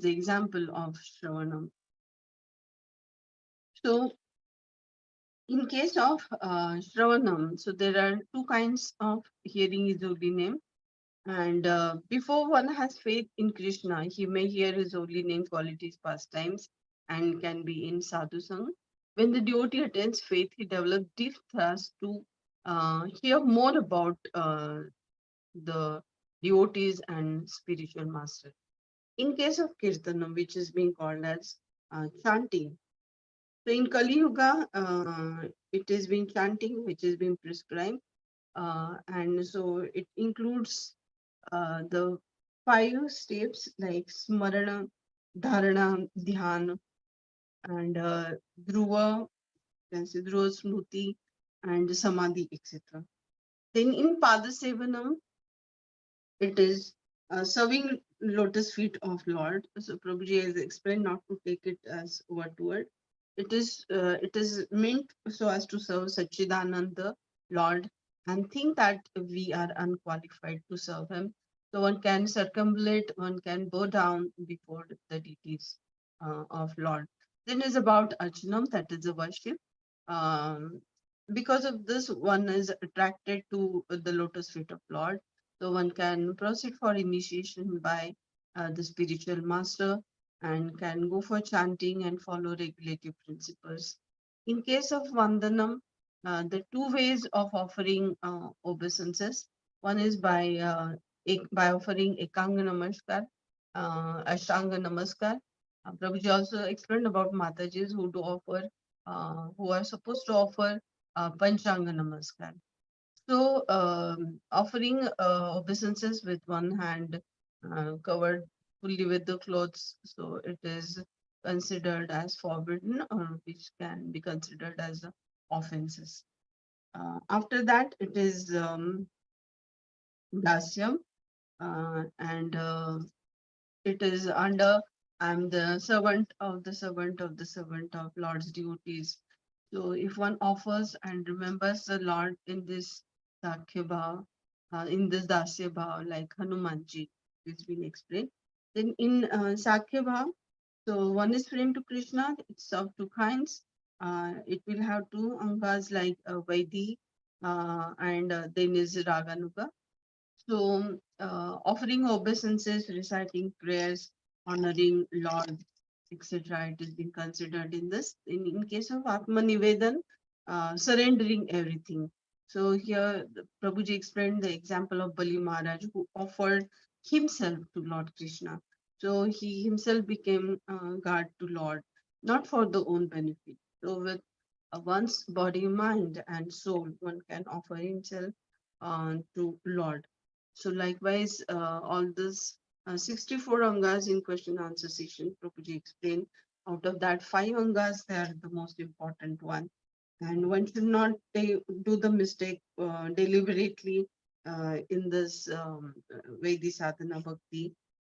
the example of Shravanam. So in case of Shravanam, so there are two kinds of hearing his holy name. And before one has faith in Krishna, he may hear his holy name, qualities, pastimes, and can be in sadhu sang. When the devotee attains faith, he develops deep thirst to hear more about the devotees and spiritual master. In case of Kirtanam, which is being called as chanting, so in Kali Yuga, it is being chanting, which is being prescribed, and so it includes the 5 steps like Smarana, Dharana, Dhyana, and Dhruva, can say Dhruva Smruti, and Samadhi, etc. Then in Padasevanam, it is serving lotus feet of Lord. So Prabhuji has explained not to take it as word to word. It is meant so as to serve Sachidananda Lord and think that we are unqualified to serve him. So one can circumambulate, one can bow down before the deities of Lord. Then is about Archanam, that is a worship. Um, because of this, one is attracted to the lotus feet of Lord. So one can proceed for initiation by the spiritual master and can go for chanting and follow regulative principles. In case of Vandanam, the 2 ways of offering obeisances. One is by offering Ekanga Namaskar, Ashtanga Namaskar. Prabhuji also explained about Matajis who do offer, who are supposed to offer Panchanga Namaskar. So, offering obeisances with one hand covered fully with the clothes, so it is considered as forbidden, or which can be considered as offenses. After that, it is dasyam, and it is under I'm the servant of the servant of the servant of Lord's devotees. So if one offers and remembers the Lord in this Sakhya Bhav, in this Dasya Bhav, like Hanumanji, it's been explained. Then in Sakhya Bhav, so one is friend to Krishna, it's of 2 kinds. It will have 2 angas like Vaidhi and then is Raganuga. So, offering obeisances, reciting prayers, honoring Lord, etc., it is being considered in this. In case of Atma Nivedan, surrendering everything. So here, Prabhuji explained the example of Bali Maharaj, who offered himself to Lord Krishna. So he himself became guard to Lord, not for the own benefit. So with one's body, mind, and soul, one can offer himself to Lord. So likewise, all this 64 angas in question answer session, Prabhuji explained. Out of that, 5 angas, they are the most important one. And one should not do the mistake deliberately in this Vedi sadhana bhakti.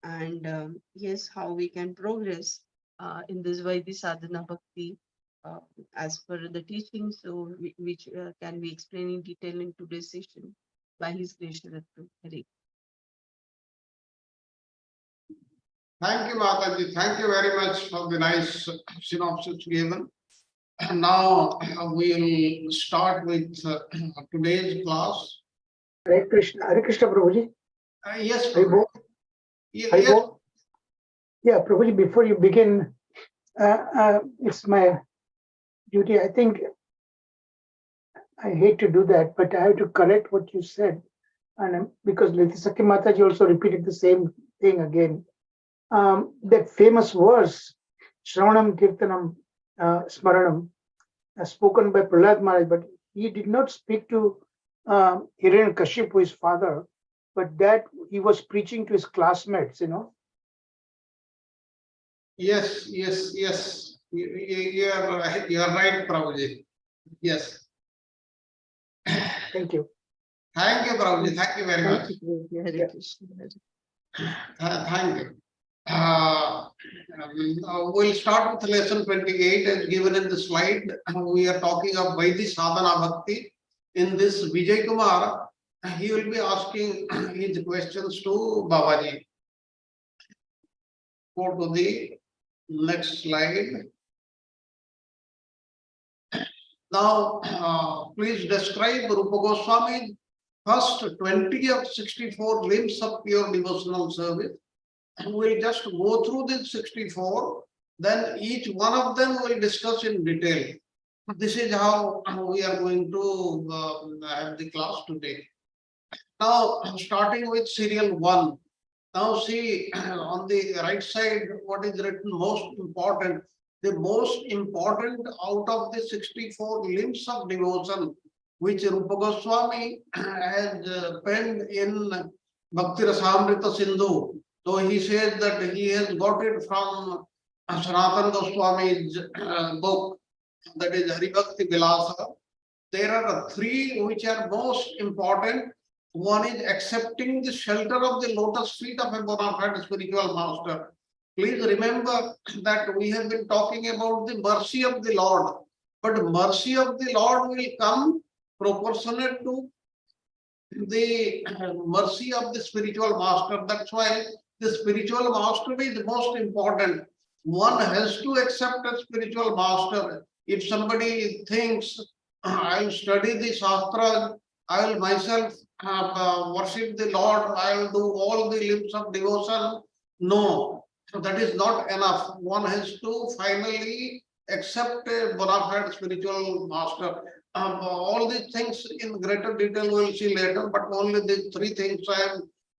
And yes, how we can progress in this Vedi sadhana bhakti uh, as per the teaching, so which can be explained in detail in today's session by His gracious Hare. Thank you, Mataji. Thank you very much for the nice synopsis given. And now we will start with today's class. Hare Krishna Prabhuji. Yes, Prabhuji. yes. Yeah, Prabhuji, before you begin, it's my duty. I think I hate to do that, but I have to correct what you said. And because Lati Sakhi Mataji also repeated the same thing again. That famous verse, Shravanam Kirtanam Smaranam, spoken by Prahlad Maharaj, but he did not speak to Hiranyakashipu, his father, but that he was preaching to his classmates, Yes. You are right, Prabhuji. Yes. Thank you. Thank you, Prabhuji. Thank you very much. Hare Krishna. Thank you. We'll start with lesson 28 as given in the slide. We are talking of Vaidhi Sadhana Bhakti. In this, Vijay Kumar, he will be asking his questions to Babaji. go to the next slide. Now, please describe Rupa Goswami's first 20 of 64 limbs of pure devotional service. And we'll just go through these 64, then each one of them we'll discuss in detail. This is how we are going to have the class today. Now, starting with serial 1. Now see on the right side what is written most important. The most important out of the 64 limbs of devotion which Rupa Goswami has penned in Bhakti Rasamrita Sindhu. So he says that he has got it from Sanatana Goswami's book, that is Hari Bhakti Vilasa. There are three which are most important. One is accepting the shelter of the lotus feet of a bona fide spiritual master. Please remember that we have been talking about the mercy of the Lord, but mercy of the Lord will come proportionate to the mercy of the spiritual master. That's why the spiritual master is most important. One has to accept a spiritual master. If somebody thinks, I'll study the Shastra, I will myself worship the Lord, I will do all the limbs of devotion. No, that is not enough. One has to finally accept a bona fide spiritual master. All these things in greater detail we will see later, but only these three things I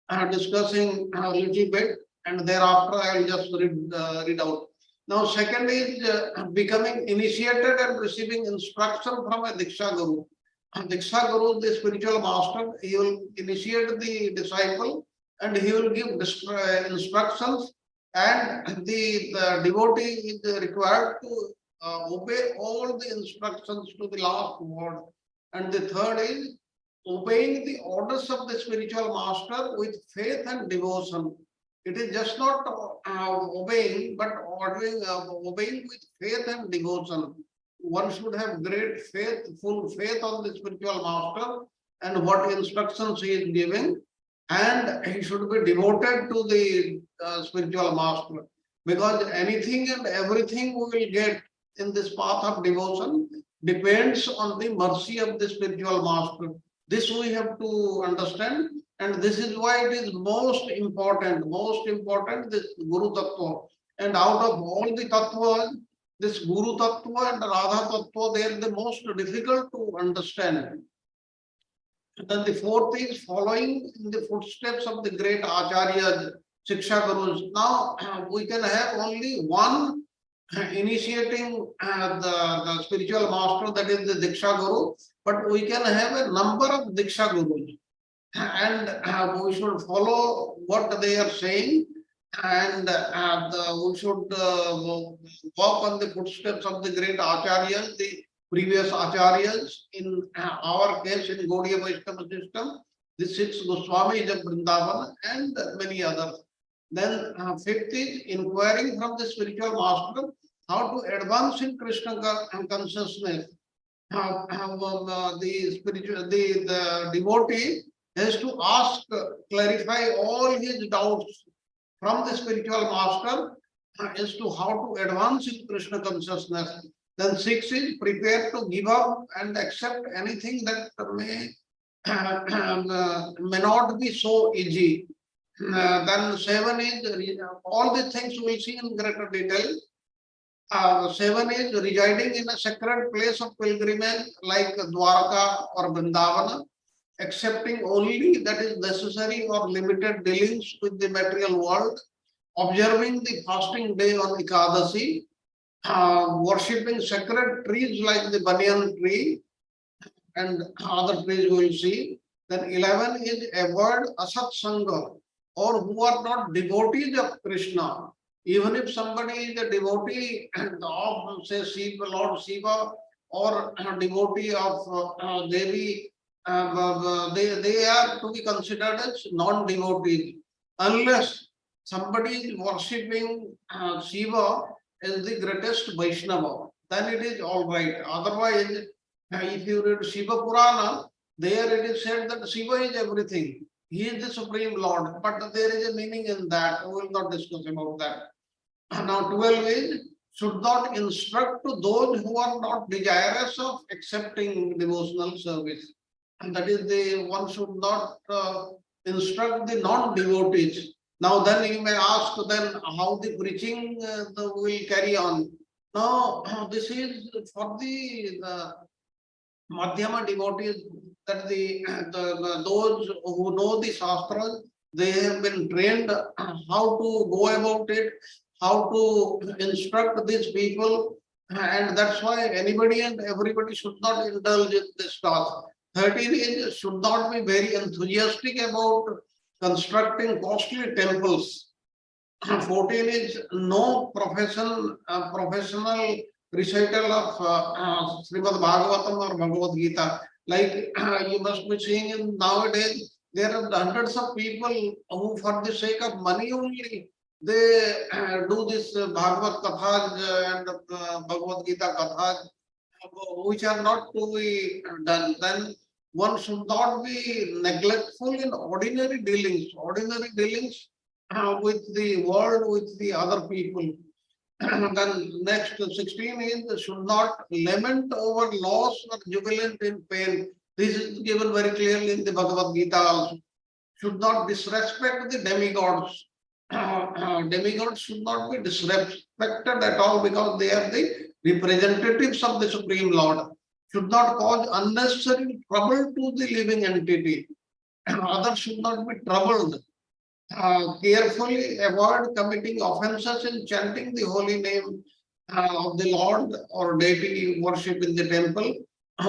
am discussing a little bit, and thereafter I will just read out. Now, second is becoming initiated and receiving instruction from a Diksha Guru. Diksha Guru, the spiritual master, he will initiate the disciple and he will give instructions, and the devotee is required to obey all the instructions to the last word. And the third is obeying the orders of the spiritual master with faith and devotion. It is just not obeying, but obeying with faith and devotion. One should have great faith, full faith on the spiritual master and what instructions he is giving, and he should be devoted to the spiritual master, because anything and everything we will get in this path of devotion depends on the mercy of the spiritual master. This we have to understand, and this is why it is most important, this Guru Tattva. And out of all the Tattvas, this Guru Tattva and Radha Tattva, they are the most difficult to understand. And then the fourth is following in the footsteps of the great Acharyas, Shiksha Gurus. Now, we can have only one initiating the spiritual master, that is the Diksha Guru, but we can have a number of Diksha Gurus, and we should follow what they are saying, and we should walk on the footsteps of the great Acharyas, the previous Acharyas. In our case, in Gaudiya Vaishnava system, the 6 Goswamis of Vrindavan and many others. Then fifth is inquiring from the spiritual master how to advance in Krishna consciousness. The devotee has to ask, clarify all his doubts from the spiritual master as to how to advance in Krishna consciousness. Then 6 is prepare to give up and accept anything that may not be so easy. Then 7 is all these things we will see in greater detail. 7 is residing in a sacred place of pilgrimage like Dwarka or Vrindavana, accepting only that is necessary or limited dealings with the material world, observing the fasting day on Ekadasi, worshipping sacred trees like the banyan tree and other trees we will see. Then 11 is avoid asat sangha, or who are not devotees of Krishna. Even if somebody is a devotee of, say, Shiva, Lord Shiva, or a devotee of Devi, they are to be considered as non-devotees, unless somebody is worshipping Shiva as the greatest Vaishnava, then it is all right. Otherwise, if you read Shiva Purana, there it is said that Shiva is everything. He is the Supreme Lord, but there is a meaning in that. We will not discuss about that. Now 12 is should not instruct to those who are not desirous of accepting devotional service. And that is the one should not instruct the non-devotees. Now then you may ask then how the preaching will carry on. Now this is for the Madhyama devotees, that those who know the Shastras, they have been trained how to go about it, how to instruct these people, and that's why anybody and everybody should not indulge in this task. 13 is should not be very enthusiastic about constructing costly temples. 14 is no professional recital of Srimad Bhagavatam or Bhagavad Gita. Like you must be seeing in nowadays, there are hundreds of people who, for the sake of money only, they do this Bhagavad Kathas and Bhagavad Gita Kathas, which are not to be done. Then one should not be neglectful in ordinary dealings. Ordinary dealings with the world, with the other people. Then next 16 is should not lament over loss or jubilant in pain. This is given very clearly in the Bhagavad Gita also. Should not disrespect the demigods. Demigods should not be disrespected at all because they are the representatives of the Supreme Lord. Should not cause unnecessary trouble to the living entity. Others should not be troubled. Carefully avoid committing offenses in chanting the holy name of the Lord or deity worship in the temple.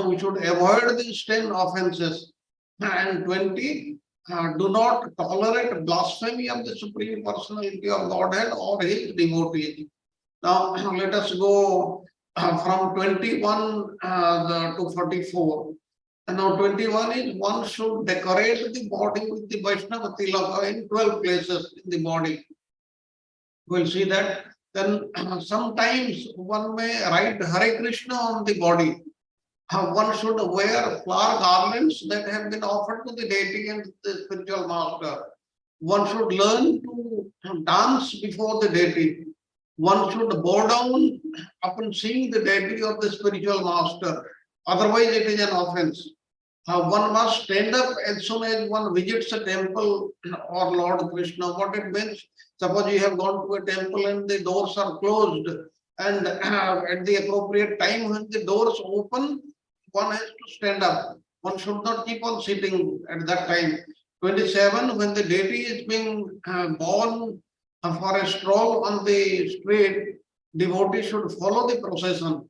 We should avoid these 10 offenses. And 20, do not tolerate blasphemy of the Supreme Personality of Godhead or his devotees. Now, let us go from 21 to 44. And now 21 is one should decorate the body with the Vaishnava tilaka in 12 places in the body. We'll see that. Then sometimes one may write Hare Krishna on the body. One should wear flower garlands that have been offered to the deity and the spiritual master. One should learn to dance before the deity. One should bow down upon seeing the deity of the spiritual master. Otherwise, it is an offense. One must stand up as soon as one visits a temple or Lord Krishna. What it means? Suppose you have gone to a temple and the doors are closed, and at the appropriate time when the doors open, one has to stand up. One should not keep on sitting at that time. 27, when the deity is being born for a stroll on the street, devotee should follow the procession.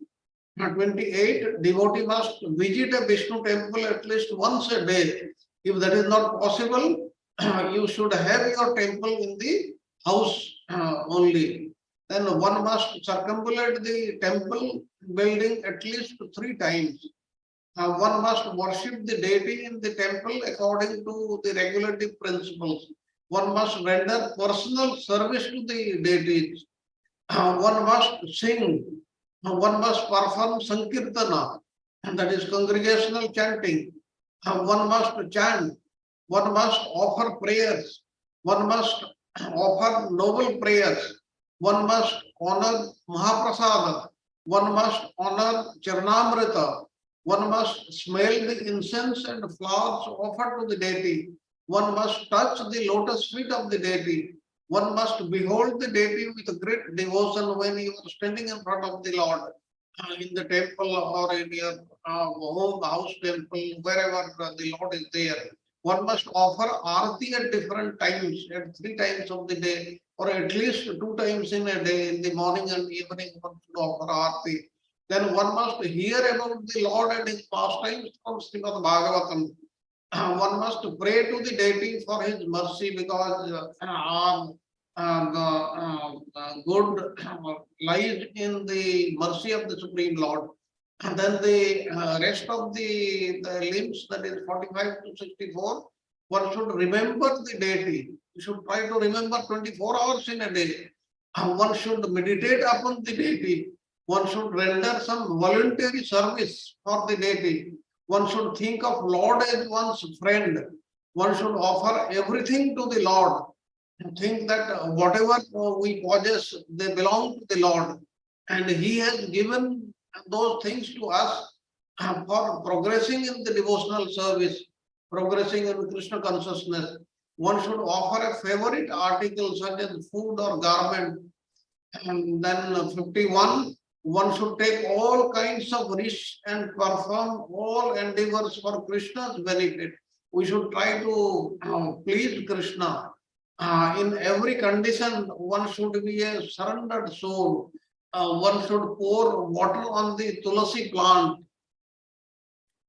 28, devotee must visit a Vishnu temple at least once a day. If that is not possible, you should have your temple in the house only. Then one must circumambulate the temple building at least 3 times. One must worship the deity in the temple according to the regulative principles. One must render personal service to the deities. One must sing. One must perform Sankirtana, and that is congregational chanting. One must chant. One must offer prayers. One must offer noble prayers. One must honor Mahaprasada. One must honor Charnamrita. One must smell the incense and flowers offered to the deity. One must touch the lotus feet of the deity. One must behold the deity with great devotion when you are standing in front of the Lord in the temple or in your home, house temple, wherever the Lord is there. One must offer arati at different times, at 3 times of the day, or at least 2 times in a day, in the morning and evening, one should offer arati. Then one must hear about the Lord and his pastimes from Srimad Bhagavatam. One must pray to the deity for his mercy because good lies in the mercy of the Supreme Lord. And then the rest of the limbs, that is 45 to 64, one should remember the deity. You should try to remember 24 hours in a day. One should meditate upon the deity. One should render some voluntary service for the deity. One should think of Lord as one's friend. One should offer everything to the Lord. think that whatever we possess, they belong to the Lord. And He has given those things to us for progressing in the devotional service, progressing in Krishna consciousness. One should offer a favorite article such as food or garment. And then 51, one should take all kinds of risks and perform all endeavors for Krishna's benefit. We should try to please Krishna. In every condition, one should be a surrendered soul. One should pour water on the tulasi plant.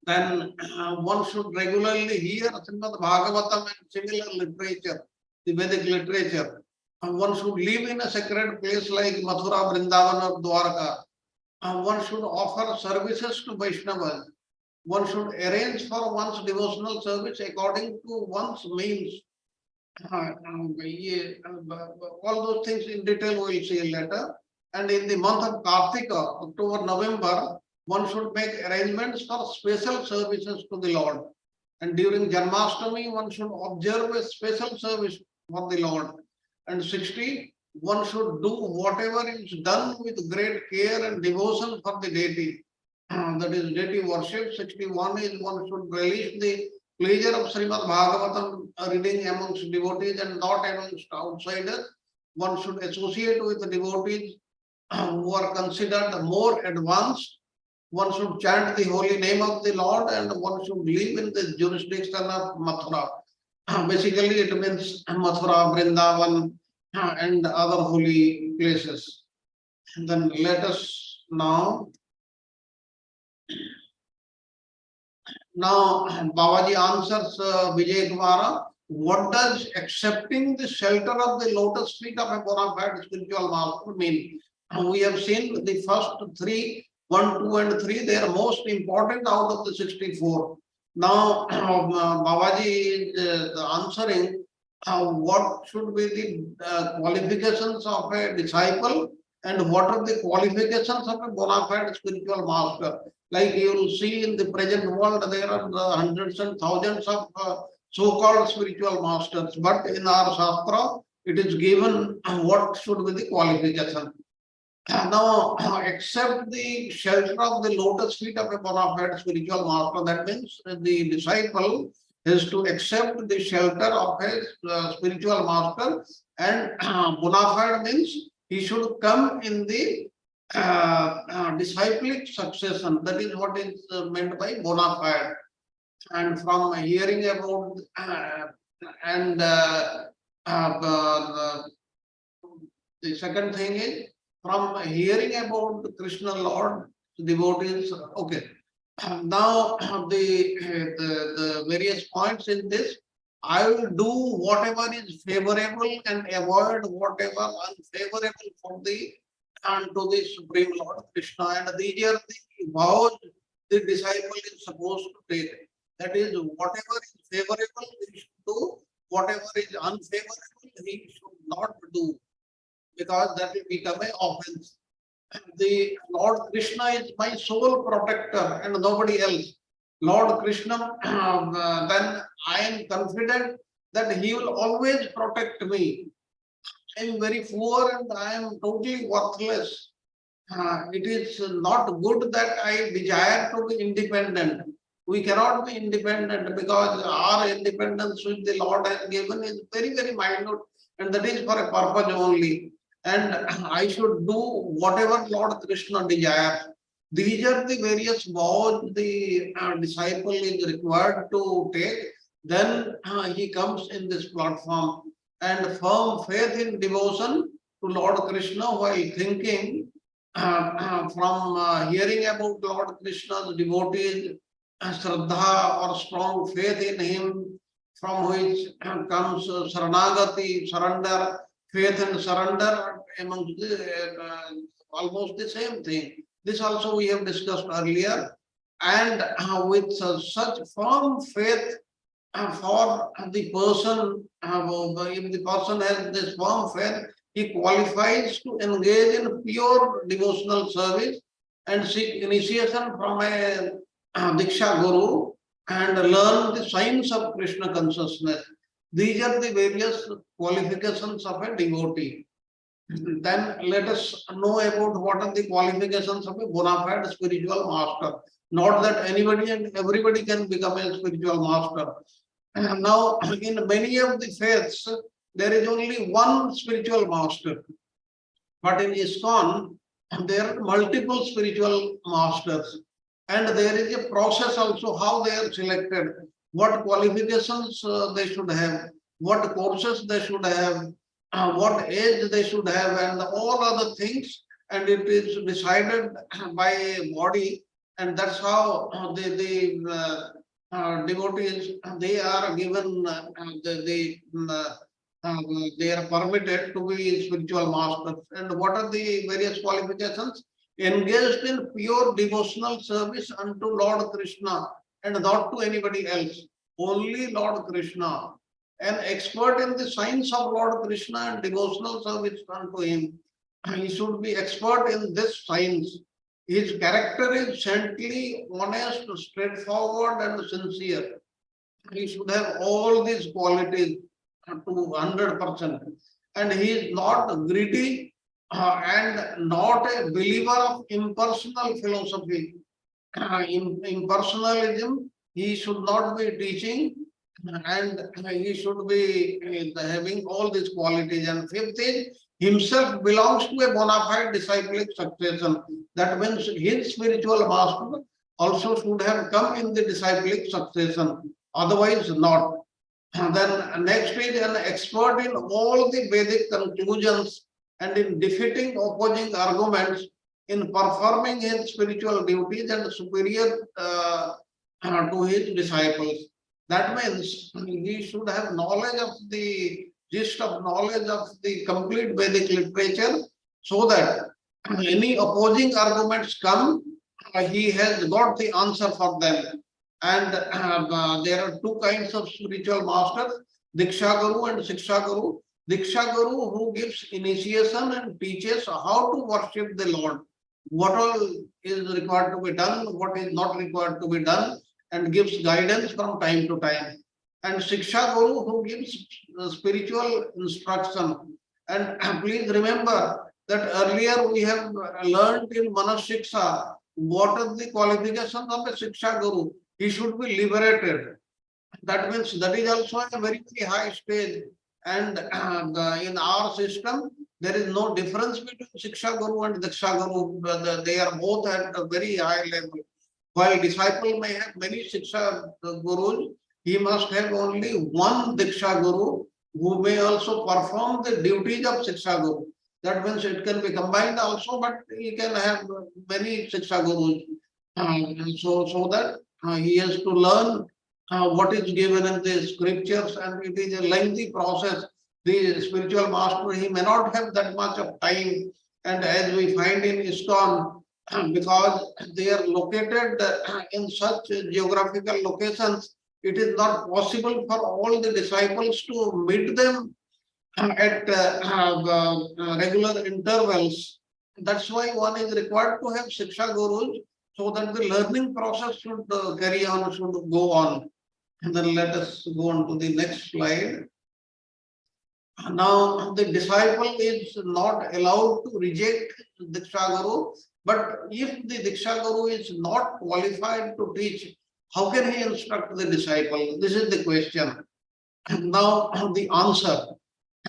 Then one should regularly hear Srimad Bhagavatam and similar literature, the Vedic literature. And one should live in a sacred place like Mathura, Vrindavan or Dwarka. And one should offer services to Vaishnavas. One should arrange for one's devotional service according to one's means. All those things in detail we will see later. And in the month of Kartika, October, November, one should make arrangements for special services to the Lord. And during Janmashtami, one should observe a special service for the Lord. And 60, one should do whatever is done with great care and devotion for the deity. That is deity worship. 61 is one should relish the pleasure of Srimad Bhagavatam reading amongst devotees and not amongst outsiders. One should associate with the devotees who are considered more advanced. One should chant the holy name of the Lord and one should live in the jurisdiction of Mathura. Basically, it means Mathura, Vrindavan, and other holy places. And then let us now Babaji answers Vijay Kumara. What does accepting the shelter of the lotus feet of a bona fide spiritual master mean? We have seen the first three, 1, 2, and 3. They are most important out of the 64. Now, Babaji is answering what should be the qualifications of a disciple and what are the qualifications of a bona fide spiritual master. Like you will see in the present world, there are hundreds and thousands of so-called spiritual masters. But in our Shastra, it is given what should be the qualification. Now, accept the shelter of the lotus feet of a bona fide spiritual master. That means the disciple is to accept the shelter of a spiritual master, and bona fide means he should come in the disciplic succession. That is what is meant by bona fide. And from hearing about the second thing is from hearing about Krishna Lord devotees. Okay. Now the various points in this, I will do whatever is favorable and avoid whatever unfavorable for the and to the Supreme Lord Krishna. And these are the vows the disciple is supposed to take. That is, whatever is favorable, he should do. Whatever is unfavorable, he should not do, because that will become an offense. The Lord Krishna is my sole protector and nobody else. Lord Krishna, then I am confident that he will always protect me. I am very poor and I am totally worthless. It is not good that I desire to be independent. We cannot be independent because our independence which the Lord has given is very, very minute, and that is for a purpose only. And I should do whatever Lord Krishna desires. These are the various vows the disciple is required to take. Then he comes in this platform. And firm faith in devotion to Lord Krishna while thinking from hearing about Lord Krishna's devotees, Shraddha or strong faith in him, from which comes Saranagati, surrender, faith and surrender amongst almost the same thing. This also we have discussed earlier. And with such firm faith for the person, if the person has this firm faith, he qualifies to engage in pure devotional service and seek initiation from a Diksha Guru and learn the science of Krishna consciousness. These are the various qualifications of a devotee. Then let us know about what are the qualifications of a bona fide spiritual master. Not that anybody and everybody can become a spiritual master. Now, in many of the faiths, there is only one spiritual master. But in ISKCON, there are multiple spiritual masters. And there is a process also how they are selected, what qualifications they should have, what courses they should have, what age they should have, and all other things. And it is decided by a body, and that's how the devotees, they are given they are permitted to be spiritual masters. And what are the various qualifications? Engaged in pure devotional service unto Lord Krishna and not to anybody else, only Lord Krishna. An expert in the science of Lord Krishna and devotional service unto him. He should be expert in this science. His character is saintly, honest, straightforward, and sincere. He should have all these qualities to 100%. And he is not greedy and not a believer of impersonal philosophy. Impersonalism, he should not be teaching, and he should be having all these qualities. And fifth is, himself belongs to a bona fide disciplic succession. That means his spiritual master also should have come in the disciplic succession, otherwise not. And then next is an expert in all the Vedic conclusions and in defeating opposing arguments, in performing his spiritual duties and superior to his disciples. That means he should have knowledge of the gist of knowledge of the complete Vedic literature, so that any opposing arguments come, he has got the answer for them. And there are two kinds of spiritual masters, Diksha Guru and Shiksha Guru. Diksha Guru, who gives initiation and teaches how to worship the Lord, what all is required to be done, what is not required to be done, and gives guidance from time to time. And Shiksha Guru, who gives spiritual instruction. And please remember that earlier we have learned in Manas Shiksha what are the qualifications of a Shiksha Guru. He should be liberated. That means that is also a very, very high stage. And in our system, there is no difference between Shiksha Guru and Diksha Guru. They are both at a very high level. While disciple may have many Shiksha Gurus, he must have only one Diksha Guru who may also perform the duties of Shiksha Guru. That means it can be combined also, but he can have many Shiksha Gurus. So that he has to learn what is given in the scriptures, and it is a lengthy process. The spiritual master, he may not have that much of time, and as we find in ISKCON, because they are located in such geographical locations, it is not possible for all the disciples to meet them at regular intervals. That's why one is required to have Shiksha Gurus, so that the learning process should carry on, should go on. And then let us go on to the next slide. Now, the disciple is not allowed to reject Diksha Guru, but if the Diksha Guru is not qualified to teach, how can he instruct the disciple? This is the question. Now, the answer.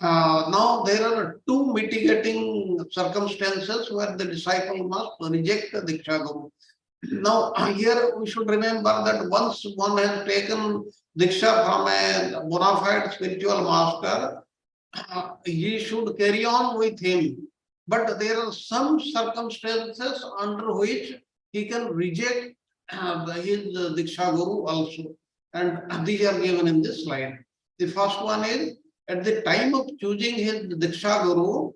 Now, there are two mitigating circumstances where the disciple must reject the Diksha Guru. Now, here we should remember that once one has taken Diksha from a bona fide spiritual master, he should carry on with him. But there are some circumstances under which he can reject his Diksha Guru also. And these are given in this slide. The first one is, at the time of choosing his Diksha Guru,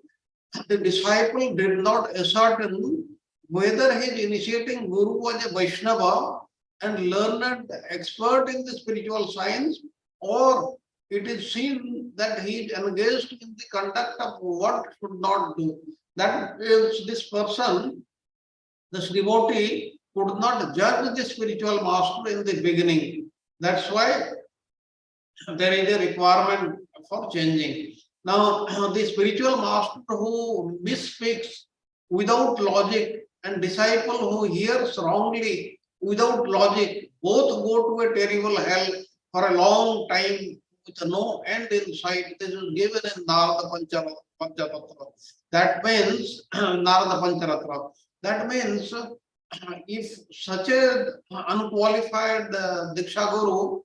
the disciple did not ascertain whether his initiating Guru was a Vaishnava and learned expert in the spiritual science, or it is seen that he is engaged in the conduct of what should not do. That is, this person, this devotee, could not judge the spiritual master in the beginning. That's why there is a requirement for changing. Now, the spiritual master who misspeaks without logic and disciple who hears wrongly without logic, both go to a terrible hell for a long time with no end in sight. This is given in Narada Pancharatra. That means Narada Pancharatra. That means if such a unqualified Diksha Guru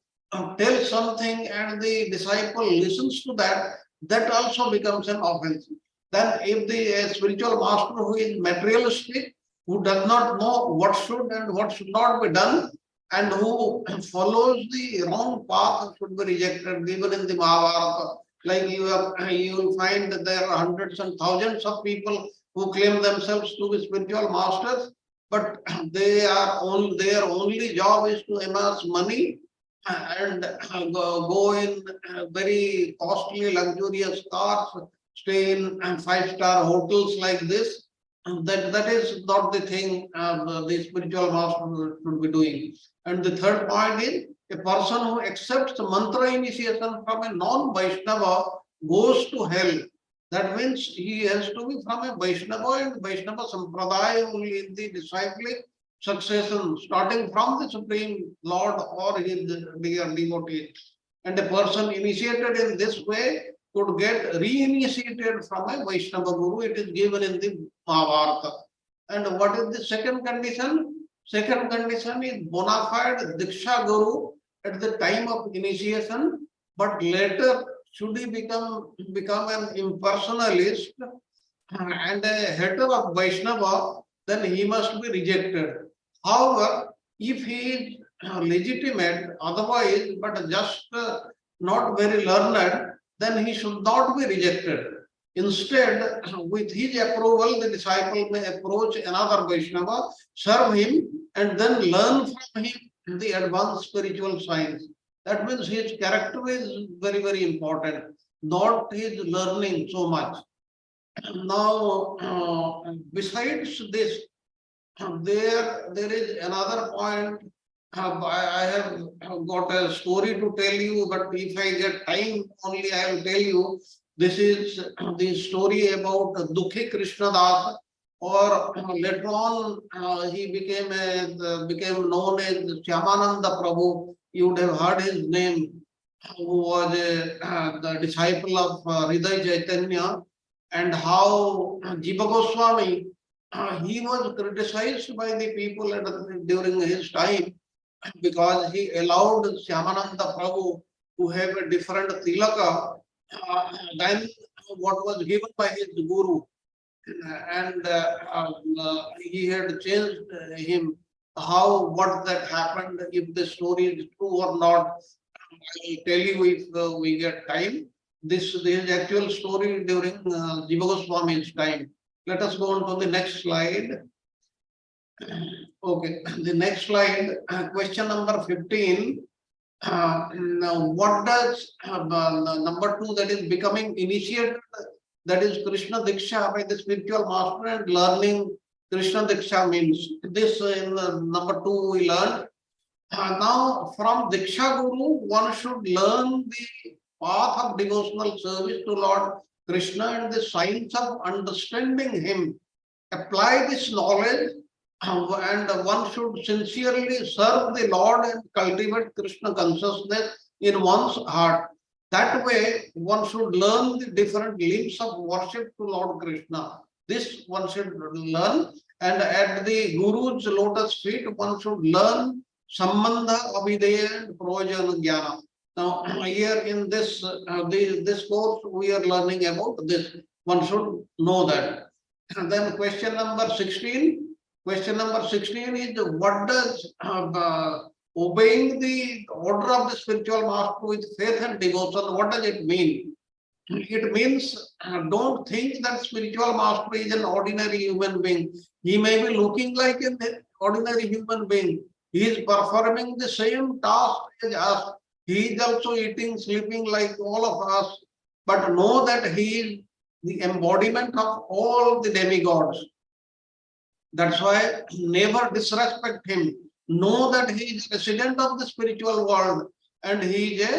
tells something and the disciple listens to that, that also becomes an offense. Then if the spiritual master who is materialistic, who does not know what should and what should not be done, and who follows the wrong path should be rejected, even in the Mahabharata. Like you will find that there are hundreds and thousands of people who claim themselves to be spiritual masters, but their only job is to amass money and go in very costly, luxurious cars, stay in five-star hotels like this. That is not the thing the spiritual master should be doing. And the third point is a person who accepts mantra initiation from a non-Vaishnava goes to hell. That means he has to be from a Vaishnava and Vaishnava Sampradaya only in the disciplic succession, starting from the Supreme Lord or his dear devotee. And a person initiated in this way could get reinitiated from a Vaishnava Guru. It is given in the Mahabharata. And what is the second condition? Second condition is bona fide Diksha Guru at the time of initiation, but later should he become an impersonalist and a hater of Vaishnava, then he must be rejected. However, if he is legitimate, otherwise, but just not very learned, then he should not be rejected. Instead, with his approval, the disciple may approach another Vaishnava, serve him, and then learn from him the advanced spiritual science. That means his character is very, very important, not his learning so much. Now, besides this, there is another point. I have got a story to tell you, but if I get time only, I will tell you. This is the story about Dukhi Krishnadas, or later on he became known as Shyamananda Prabhu. You would have heard his name, who was the disciple of Hriday Chaitanya, and how Jiva Goswami, he was criticized by the people during his time because he allowed Shyamananda Prabhu to have a different tilaka than what was given by his guru. And he had changed him. What that happened, if the story is true or not, I will tell you if we get time. This is actual story during Jiva Goswami's time. Let us go on to the next slide. Okay, the next slide, question number 15. Now, what does number 2, that is becoming initiated, that is Krishna Diksha by the spiritual master, and learning Krishna Diksha means? This in number 2 we learned. Now, from Diksha Guru, one should learn the path of devotional service to Lord Krishna and the science of understanding him. Apply this knowledge, and one should sincerely serve the Lord and cultivate Krishna consciousness in one's heart. That way, one should learn the different limbs of worship to Lord Krishna. This one should learn, and at the Guru's lotus feet, one should learn Sambandha, Abhideya, and Prajana Jnana. Now, here in this course, we are learning about this. One should know that. And then question number 16. Question number 16 is, what does obeying the order of the spiritual master with faith and devotion, what does it mean? It means, don't think that spiritual master is an ordinary human being. He may be looking like an ordinary human being. He is performing the same task as us. He is also eating, sleeping like all of us. But know that he is the embodiment of all the demigods. That's why never disrespect him. Know that he is a resident of the spiritual world, and he is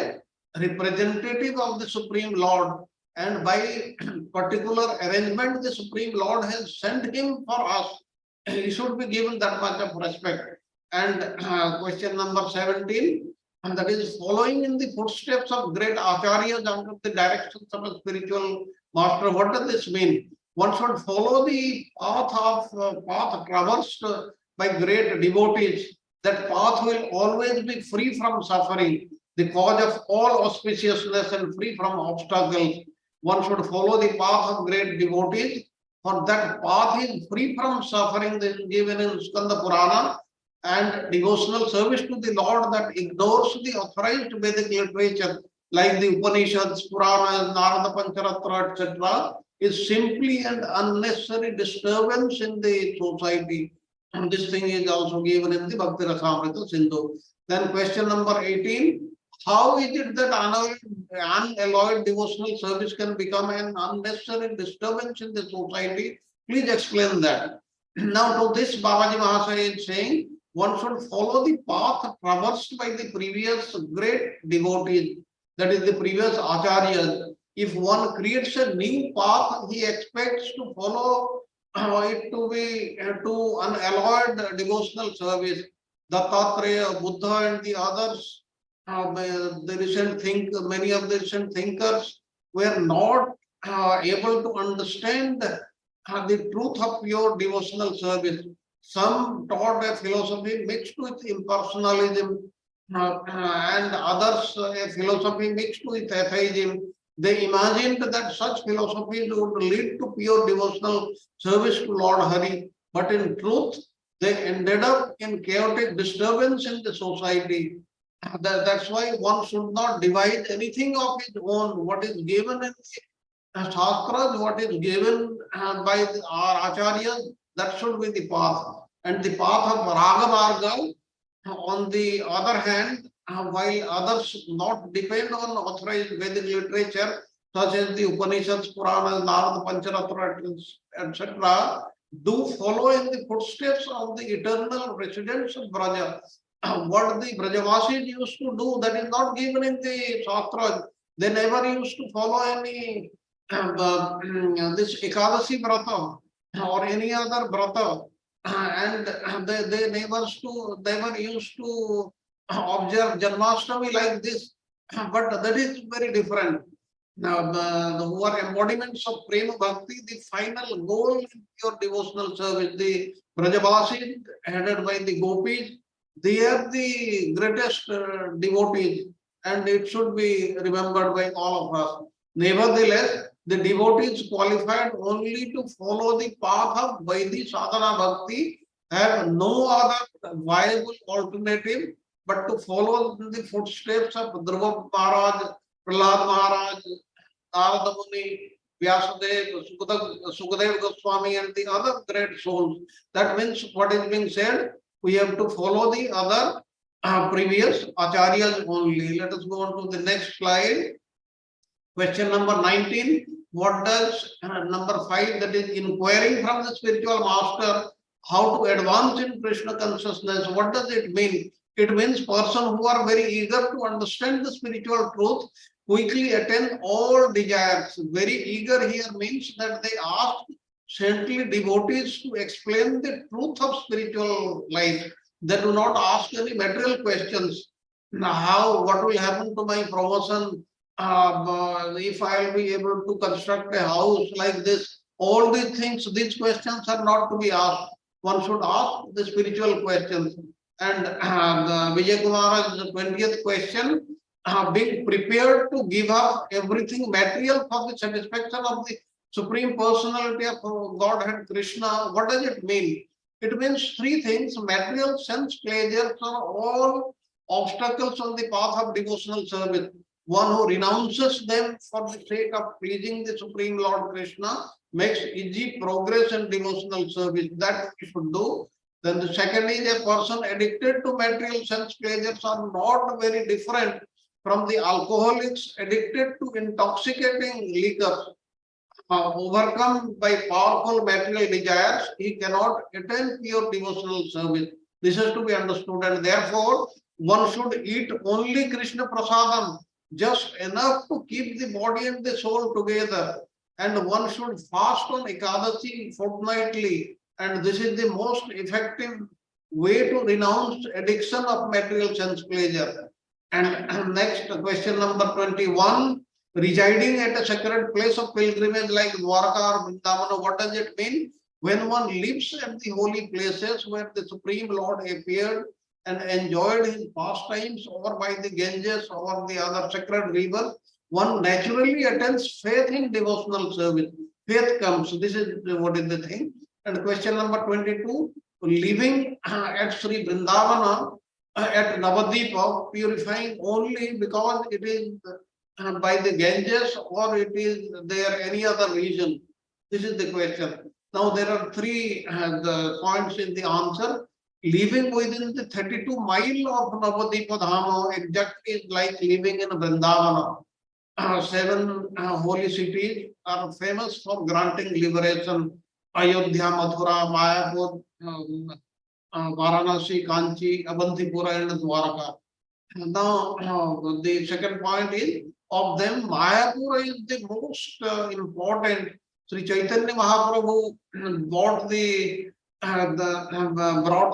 a representative of the Supreme Lord, and by particular arrangement, the Supreme Lord has sent him for us. He should be given that much of respect. And question number 17, and that is following in the footsteps of great acharyas under the directions of a spiritual master. What does this mean? One should follow the path traversed by great devotees. That path will always be free from suffering, the cause of all auspiciousness and free from obstacles. One should follow the path of great devotees, for that path is free from suffering. This is given in Skanda Purana. And devotional service to the Lord that ignores the authorized Vedic literature like the Upanishads, Puranas, Narada Pancharatra, etc., is simply an unnecessary disturbance in the society. And this thing is also given in the Bhakti Rasamrita Sindhu. Then question number 18. How is it that unalloyed devotional service can become an unnecessary disturbance in the society? Please explain that. Now to this, Babaji Mahasaya is saying, one should follow the path traversed by the previous great devotees, that is the previous acharyas. If one creates a new path, he expects to follow it to be to unalloyed devotional service. Dattatreya, Buddha, and the others, many of the recent thinkers were not able to understand the truth of pure devotional service. Some taught a philosophy mixed with impersonalism, and others a philosophy mixed with atheism. They imagined that such philosophies would lead to pure devotional service to Lord Hari, but in truth, they ended up in chaotic disturbance in the society. That's why one should not divide anything of his own. What is given in the Shastras, what is given by our acharyas, that should be the path. And the path of Raga Marga, on the other hand, while others not depend on authorized Vedic literature, such as the Upanishads, Puranas, Narada Pancharatra, etc., do follow in the footsteps of the eternal residents of Braja. What the Brajavasis used to do, that is not given in the Shastras. They never used to follow any this Ekadasi Brata or any other Brata. And they never used to observe Janmashtami like this, but that is very different. Now, who are embodiments of Prema Bhakti, the final goal in pure devotional service, the Brajavasis headed by the Gopis, they are the greatest devotees, and it should be remembered by all of us. Nevertheless, the devotees qualified only to follow the path of Vaidhi Sadhana Bhakti have no other viable alternative but to follow the footsteps of Dhruva Maharaj, Prahlad Maharaj, Narada Muni, Vyasadeva, Sukadeva Goswami, and the other great souls. That means what is being said, we have to follow the other previous acharyas only. Let us go on to the next slide. Question number 19. What does number 5, that is inquiring from the spiritual master how to advance in Krishna consciousness? What does it mean? It means person who are very eager to understand the spiritual truth quickly attain all desires. Very eager here means that they ask saintly devotees to explain the truth of spiritual life. They do not ask any material questions. Now, what will happen to my promotion? If I will be able to construct a house like this, all these things, these questions are not to be asked. One should ask the spiritual questions. And Vijay Kumar's 20th question, being prepared to give up everything material for the satisfaction of the Supreme Personality of Godhead Krishna. What does it mean? It means three things. Material sense pleasures are all obstacles on the path of devotional service. One who renounces them for the sake of pleasing the Supreme Lord Krishna makes easy progress in devotional service. That we should do. Then the second is a person addicted to material sense pleasures are not very different from the alcoholics addicted to intoxicating liquor. Overcome by powerful material desires, he cannot attain pure devotional service. This is to be understood, and therefore one should eat only Krishna prasadam. just enough to keep the body and the soul together. And one should fast on Ekadasi fortnightly. And this is the most effective way to renounce addiction of material sense pleasure. And next question number 21. Residing at a sacred place of pilgrimage like Dwarka or Vrindavana, what does it mean? When one lives at the holy places where the Supreme Lord appeared and enjoyed his pastimes over by the Ganges or the other sacred river, one naturally attains faith in devotional service. Faith comes. This is what is the thing. And question number 22, living at Sri Vrindavana at Navadvipa, purifying only because it is by the Ganges or it is there any other region? This is the question. Now there are three the points in the answer. Living within the 32 mile of Navadvipa Dhama exactly is like living in Vrindavana. Seven holy cities are famous for granting liberation. Ayodhya, Mathura, Mayapur, Varanasi, Kanchi, Avantipura and Dwaraka. Now, the second point is, of them, Mayapur is the most important. Sri Chaitanya Mahaprabhu brought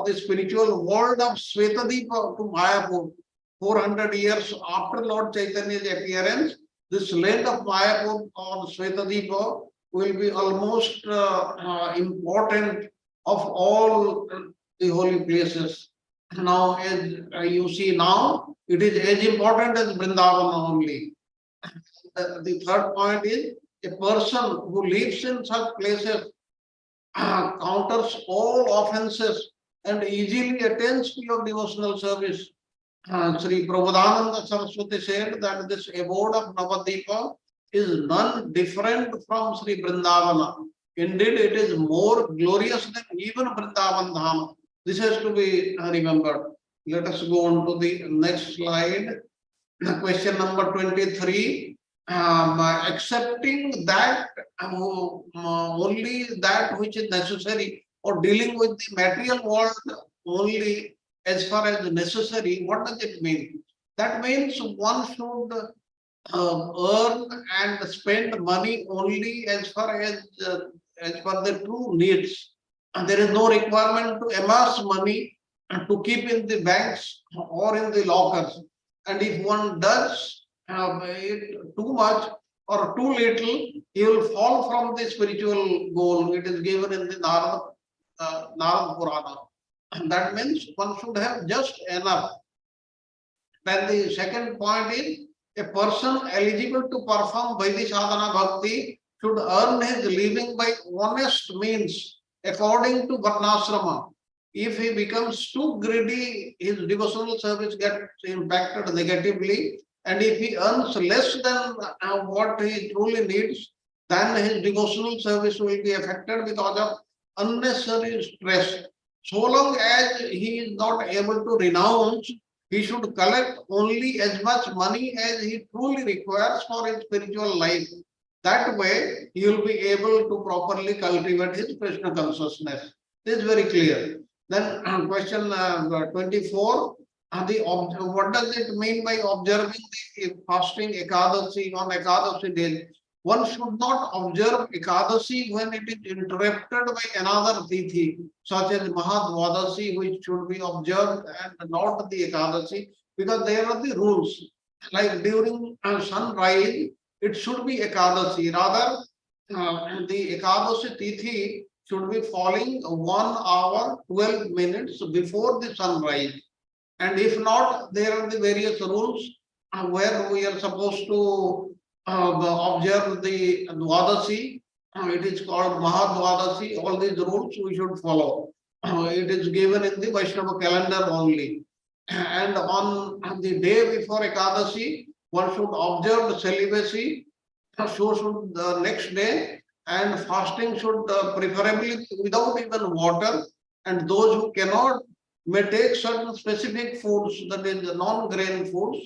the spiritual world of Svetadipa to Mayapur. 400 years after Lord Chaitanya's appearance, this land of Mayapur or Svetadipa will be almost important of all the holy places. Now, as you see now, it is as important as Vrindavan only. The third point is a person who lives in such places counters all offenses and easily attains to your devotional service. Sri Prabodhananda Saraswati said that this abode of Navadvipa is none different from Sri Vrindavana. Indeed, it is more glorious than even Vrindavan Dham. This has to be remembered. Let us go on to the next slide. Question number 23. Accepting that only that which is necessary, or dealing with the material world only as far as necessary, what does it mean? That means one should earn and spend money only as far as the true needs. And there is no requirement to amass money and to keep in the banks or in the lockers. And if one does it too much or too little, he will fall from the spiritual goal. It is given in the Narada Purana. And that means one should have just enough. Then the second point is, a person eligible to perform Vaidhi Sadhana Bhakti should earn his living by honest means according to Varnasrama. If he becomes too greedy, his devotional service gets impacted negatively. And if he earns less than what he truly needs, then his devotional service will be affected because of unnecessary stress. So long as he is not able to renounce, he should collect only as much money as he truly requires for his spiritual life. That way, he will be able to properly cultivate his Krishna consciousness. This is very clear. Then question 24. What does it mean by observing the fasting Ekadasi on Ekadasi days? One should not observe Ekadasi when it is interrupted by another Tithi, such as Mahadvadasi, which should be observed and not the Ekadasi, because there are the rules. Like during sunrise, it should be Ekadasi. Rather, the Ekadasi Tithi should be falling 1 hour, 12 minutes before the sunrise. And if not, there are the various rules where we are supposed to observe the Dwadasi. It is called Mahadvadasi. All these rules we should follow. It is given in the Vaishnava calendar only. And on the day before Ekadasi, one should observe celibacy. So should the next day, and fasting should preferably without even water. And those who cannot may take certain specific foods, that is the non-grain foods,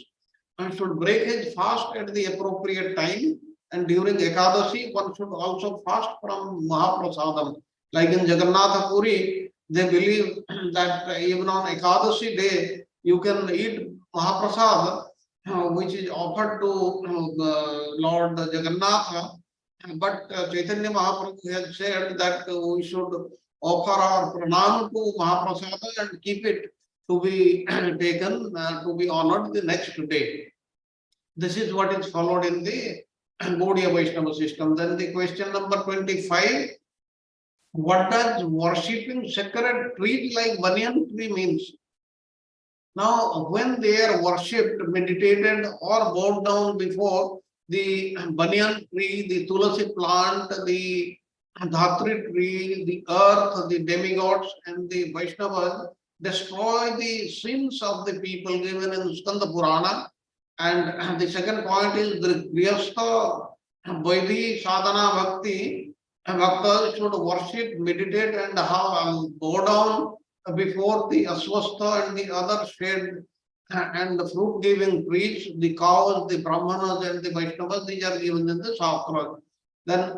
and should break his fast at the appropriate time. And during Ekadasi, one should also fast from Mahaprasadam. Like in Jagannath Puri, they believe that even on Ekadasi day, you can eat Mahaprasad which is offered to Lord Jagannatha. But Chaitanya Mahaprabhu has said that we should offer our pranam to Mahaprasada and keep it to be taken, to be honored the next day. This is what is followed in the Gaudiya Vaishnava system. Then the question number 25. What does worshipping sacred trees like banyan tree means? Now, when they are worshipped, meditated, or bowed down before the banyan tree, the tulasi plant, the dhatri tree, the earth, the demigods, and the Vaishnavas destroy the sins of the people given in Skanda Purana. And the second point is the Grihastha Vaidhi Sadhana Bhakti. Bhaktas should worship, meditate, and have bow down before the Aswastha and the other shade and the fruit giving trees, the cows, the Brahmanas, and the Vaishnavas, these are given in the Shastra. Then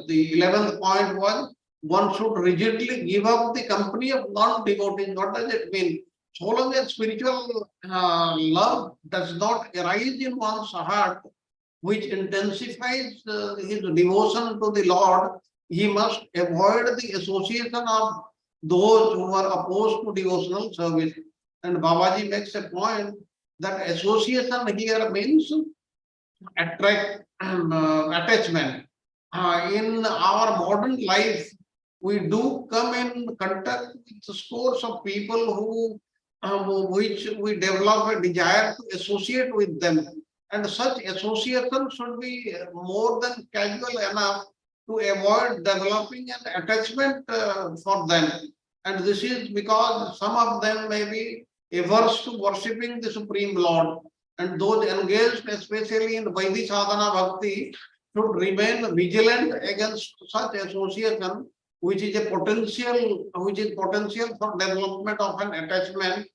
the 11th point was one should rigidly give up the company of non-devotees. What does it mean? So long as spiritual love does not arise in one's heart, which intensifies his devotion to the Lord, he must avoid the association of those who are opposed to devotional service. And Babaji makes a point that association here means attachment. In our modern life, we do come in contact with scores of people who, which we develop a desire to associate with them. And such association should be more than casual enough to avoid developing an attachment for them. And this is because some of them may be averse to worshipping the Supreme Lord. And those engaged, especially in Vaidhi Sadhana Bhakti, should remain vigilant against such association, which is potential for development of an attachment,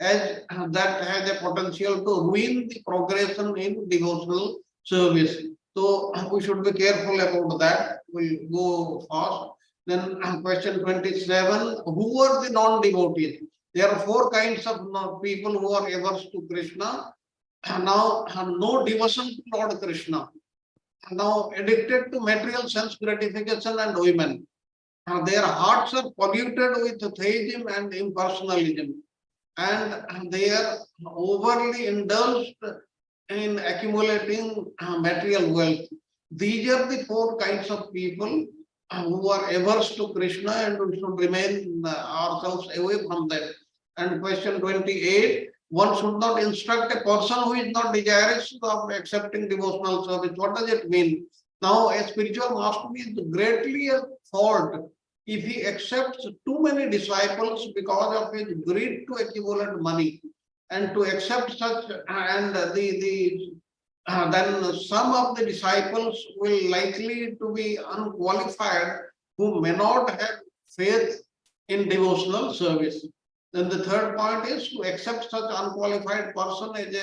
as that has a potential to ruin the progression in devotional service. So we should be careful about that. We'll go fast. Then question 27, who are the non-devotees? There are four kinds of people who are averse to Krishna. Now, no devotion to Lord Krishna. Now, addicted to material sense gratification and women. Their hearts are polluted with theism and impersonalism. And they are overly indulged in accumulating material wealth. These are the four kinds of people who are averse to Krishna, and we should remain ourselves away from them. And question 28, one should not instruct a person who is not desirous of accepting devotional service. What does it mean? Now, a spiritual master is greatly at fault if he accepts too many disciples because of his greed to accumulate money. And to accept such, and then some of the disciples will likely to be unqualified who may not have faith in devotional service. Then the third point is to accept such unqualified person as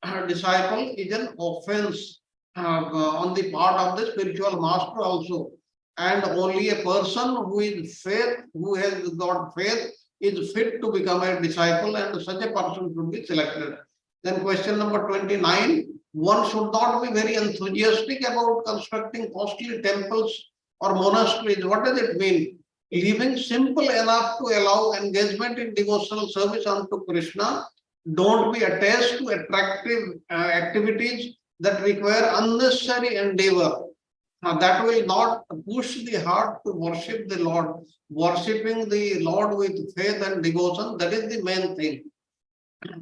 a disciple is an offense on the part of the spiritual master also. And only a person who is faith, who has got faith, is fit to become a disciple, and such a person should be selected. Then question number 29, one should not be very enthusiastic about constructing costly temples or monasteries. What does it mean? Living simple enough to allow engagement in devotional service unto Krishna. Don't be attached to attractive activities that require unnecessary endeavor. That will not push the heart to worship the Lord. Worshipping the Lord with faith and devotion, that is the main thing.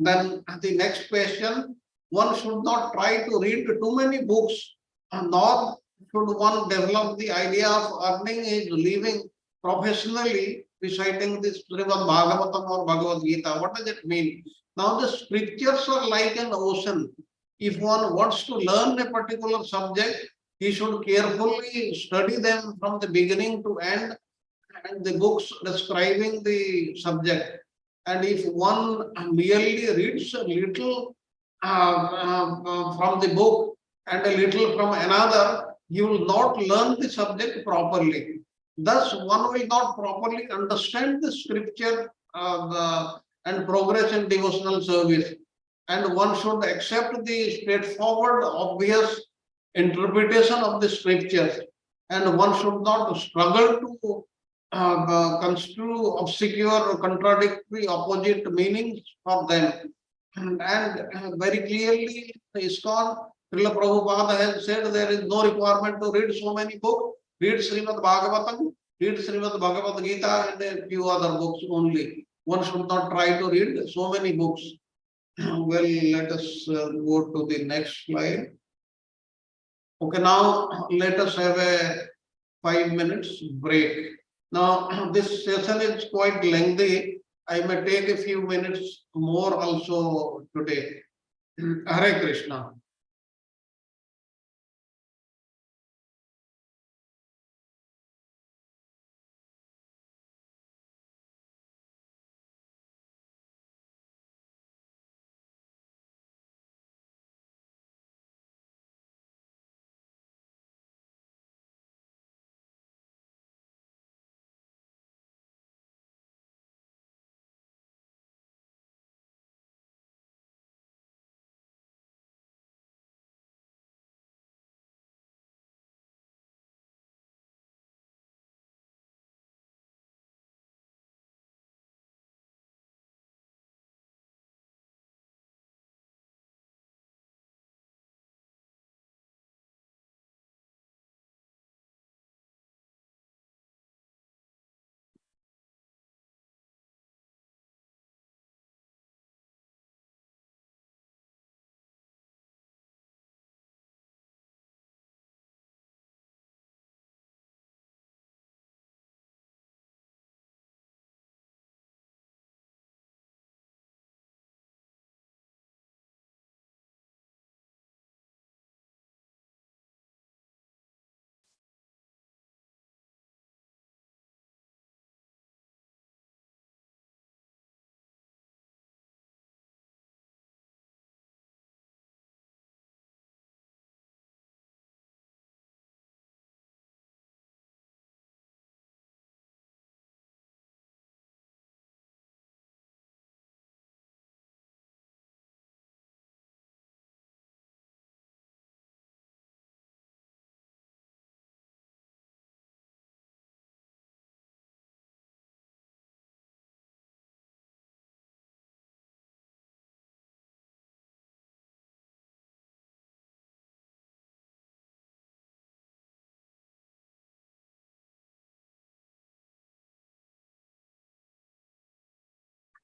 Then the next question, one should not try to read too many books, nor should one develop the idea of earning his living professionally reciting this Srimad Bhagavatam or Bhagavad Gita. What does it mean? Now the scriptures are like an ocean. If one wants to learn a particular subject, he should carefully study them from the beginning to end, and the books describing the subject. And if one merely reads a little from the book and a little from another, you will not learn the subject properly. Thus, one will not properly understand the scripture and progress in devotional service. and one should accept the straightforward, obvious interpretation of the scriptures, and one should not struggle to construe obscure, contradictory, opposite meanings for them. And very clearly, ISKCON, Srila Prabhupada has said there is no requirement to read so many books. Read Srimad Bhagavatam, read Srimad Bhagavad Gita, and a few other books only. One should not try to read so many books. Well, let us go to the next slide. Okay, now let us have a 5 minutes break. Now, this session is quite lengthy. I may take a few minutes more also today. Hare Krishna.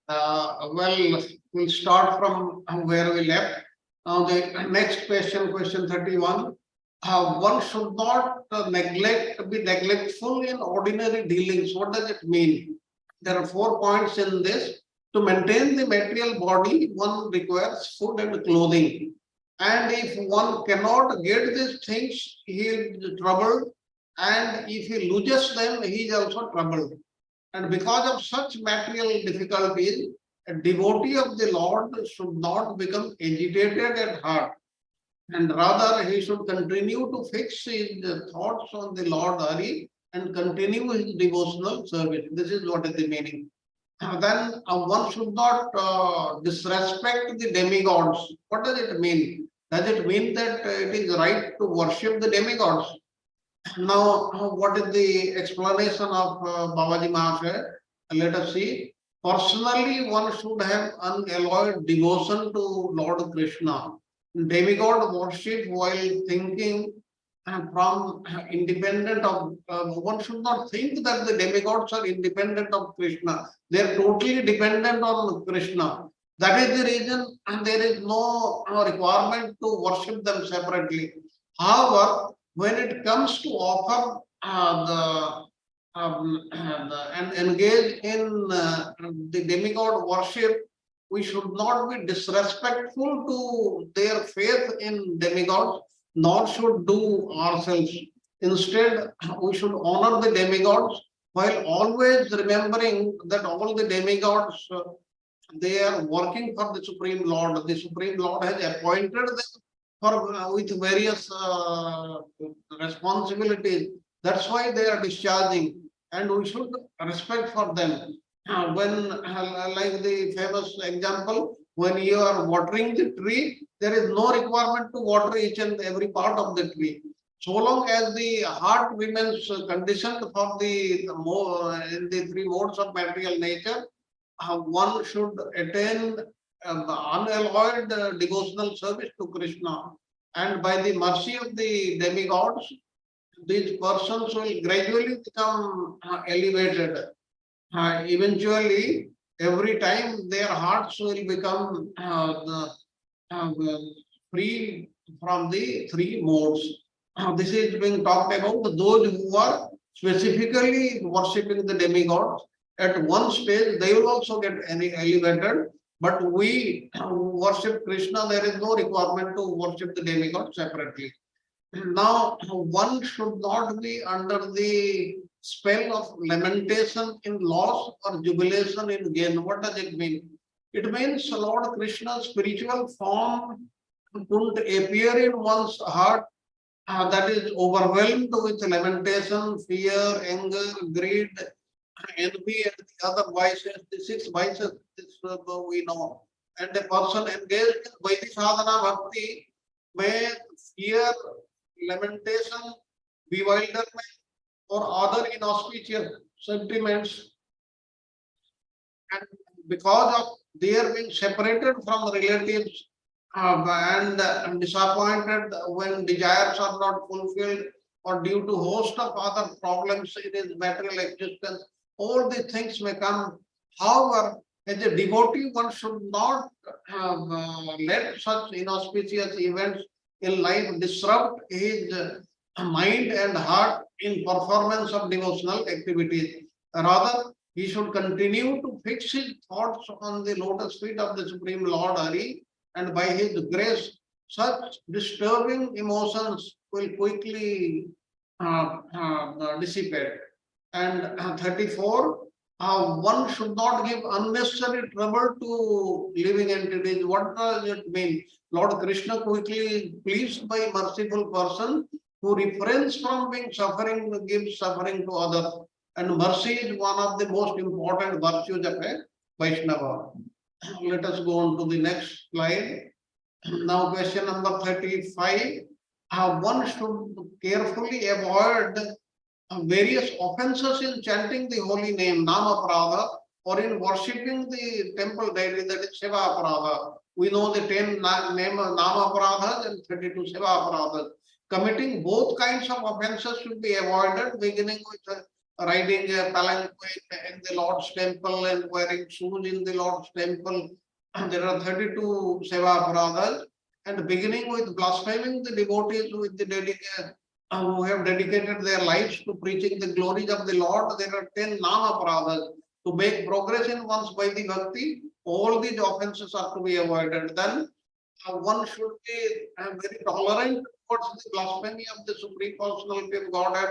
Well, we'll start from where we left. Now, the next question, question 31. One should not be neglectful in ordinary dealings. What does it mean? There are 4 points in this. To maintain the material body, one requires food and clothing. And if one cannot get these things, he is troubled. And if he loses them, he is also troubled. And because of such material difficulties, a devotee of the Lord should not become agitated at heart, and rather he should continue to fix his thoughts on the Lord Hari and continue his devotional service. This is what is the meaning. Then one should not disrespect the demigods. What does it mean? Does it mean that it is right to worship the demigods? Now, what is the explanation of Babaji Mahasaya? Let us see. Personally, one should have unalloyed devotion to Lord Krishna. Demigod worship while thinking from independent of, one should not think that the demigods are independent of Krishna. They are totally dependent on Krishna. That is the reason, and there is no requirement to worship them separately. However, when it comes to offer and engage in the demigod worship, we should not be disrespectful to their faith in demigods, nor should do ourselves. Instead, we should honor the demigods while always remembering that all the demigods, they are working for the Supreme Lord. The Supreme Lord has appointed them for with various responsibilities. That's why they are discharging, and we should respect for them. When, like the famous example, when you are watering the tree, there is no requirement to water each and every part of the tree. So long as the heart remains conditioned for in the three modes of material nature, one should attain unalloyed devotional service to Krishna. And by the mercy of the demigods, these persons will gradually become elevated. Eventually, every time their hearts will become free from the three modes. This is being talked about those who are specifically worshipping the demigods. At one stage, they will also get elevated. But we who worship Krishna, there is no requirement to worship the demigod separately. Now, one should not be under the spell of lamentation in loss or jubilation in gain. What does it mean? It means Lord Krishna's spiritual form couldn't appear in one's heart that is overwhelmed with lamentation, fear, anger, greed, envy, and the other vices, the six vices this, we know. And a person engaged in Vaidhi sadhana bhakti may fear, lamentation, bewilderment, or other inauspicious sentiments, and because of their being separated from relatives and disappointed when desires are not fulfilled or due to host of other problems in his material existence, all these things may come. However, as a devotee, one should not let such inauspicious events in life disrupt his mind and heart in performance of devotional activities. Rather, he should continue to fix his thoughts on the lotus feet of the Supreme Lord Hari, and by his grace, such disturbing emotions will quickly dissipate. And 34, one should not give unnecessary trouble to living entities. What does it mean? Lord Krishna quickly pleased by merciful person who refrains from being suffering, gives suffering to others. And mercy is one of the most important virtues of a Vaishnava. Let us go on to the next slide. Now, question number 35. One should carefully avoid various offenses in chanting the holy name, Nama Prada, or in worshipping the temple deity, that is Seva Prada. We know the 10 Nama Pradas and 32 Seva Pradas. Committing both kinds of offenses should be avoided, beginning with riding a palanquin in the Lord's temple and wearing shoes in the Lord's temple. There are 32 Seva Pradas, and beginning with blaspheming the devotees with the dedication who have dedicated their lives to preaching the glories of the Lord. There are 10 Nama Pradas. To make progress in one's Vaidhi Bhakti, all these offenses are to be avoided. Then one should be very tolerant towards the blasphemy of the Supreme Personality of Godhead,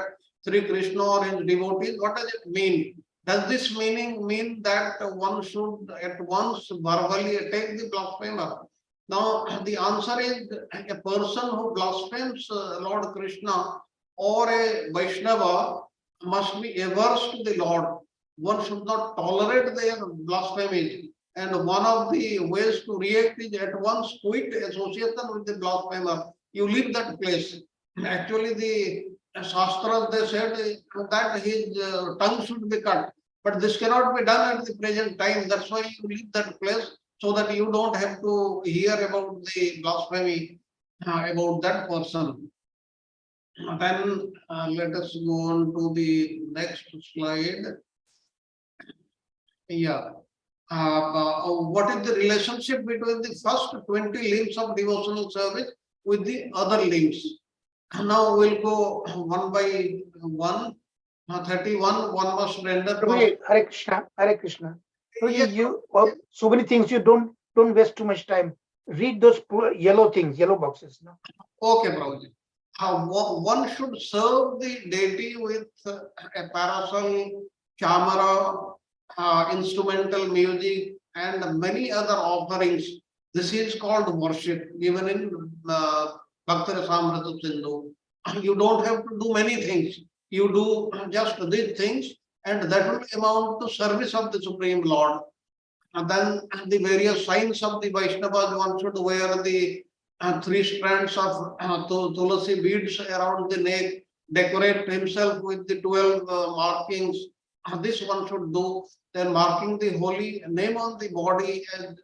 Sri Krishna or his devotees. What does it mean? Does this meaning mean that one should at once verbally attack the blasphemer? Now, the answer is a person who blasphemes Lord Krishna or a Vaishnava must be averse to the Lord. One should not tolerate their blasphemies. And one of the ways to react is at once quit association with the blasphemer. You leave that place. Actually, the Shastras, they said that his tongue should be cut. But this cannot be done at the present time. That's why you leave that place, so that you don't have to hear about the blasphemy about that person. Then let us go on to the next slide. Yeah. What is the relationship between the first 20 limbs of devotional service with the other limbs? Now we'll go one by one. 31, one must render. Prabhuji, Hare Krishna, Hare Krishna. Prabhuji, Yes, you so many things, you don't waste too much time. Read those yellow things, yellow boxes. No? Okay, Prabhuji. One should serve the deity with a parasol, chamara, instrumental music, and many other offerings. This is called worship, given in Bhakti Rasamrita Sindhu. You don't have to do many things. You do just these things, and that will amount to service of the Supreme Lord. And then the various signs of the Vaishnavas, one should wear the 3 strands of tulasi beads around the neck, decorate himself with the 12 markings. This one should do. Then marking the holy name on the body, as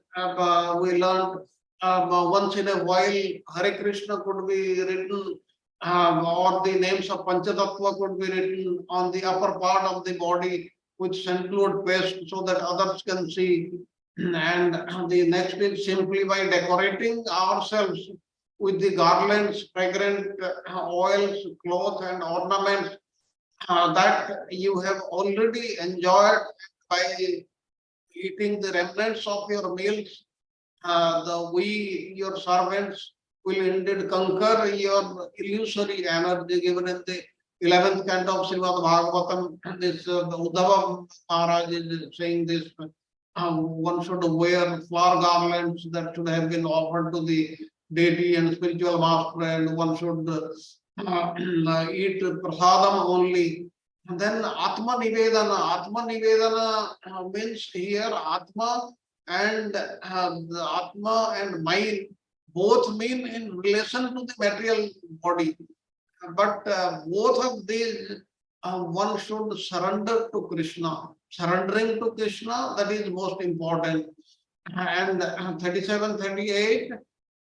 we learned once in a while, Hare Krishna could be written, or the names of Panchatattva could be written on the upper part of the body with sandalwood paste so that others can see. And the next is simply by decorating ourselves with the garlands, fragrant oils, cloth, and ornaments that you have already enjoyed by eating the remnants of your meals. We, your servants, will indeed conquer your illusory energy given in the 11th canto of Srimad Bhagavatam. This the Uddhava Maharaj is saying this. One should wear flower garlands that should have been offered to the deity and spiritual master, and one should eat prasadam only. And then Atma Nivedana. Atma Nivedana means here Atma and the Atma and mind both mean in relation to the material body. But both of these one should surrender to Krishna. Surrendering to Krishna, that is most important. And 37, 38,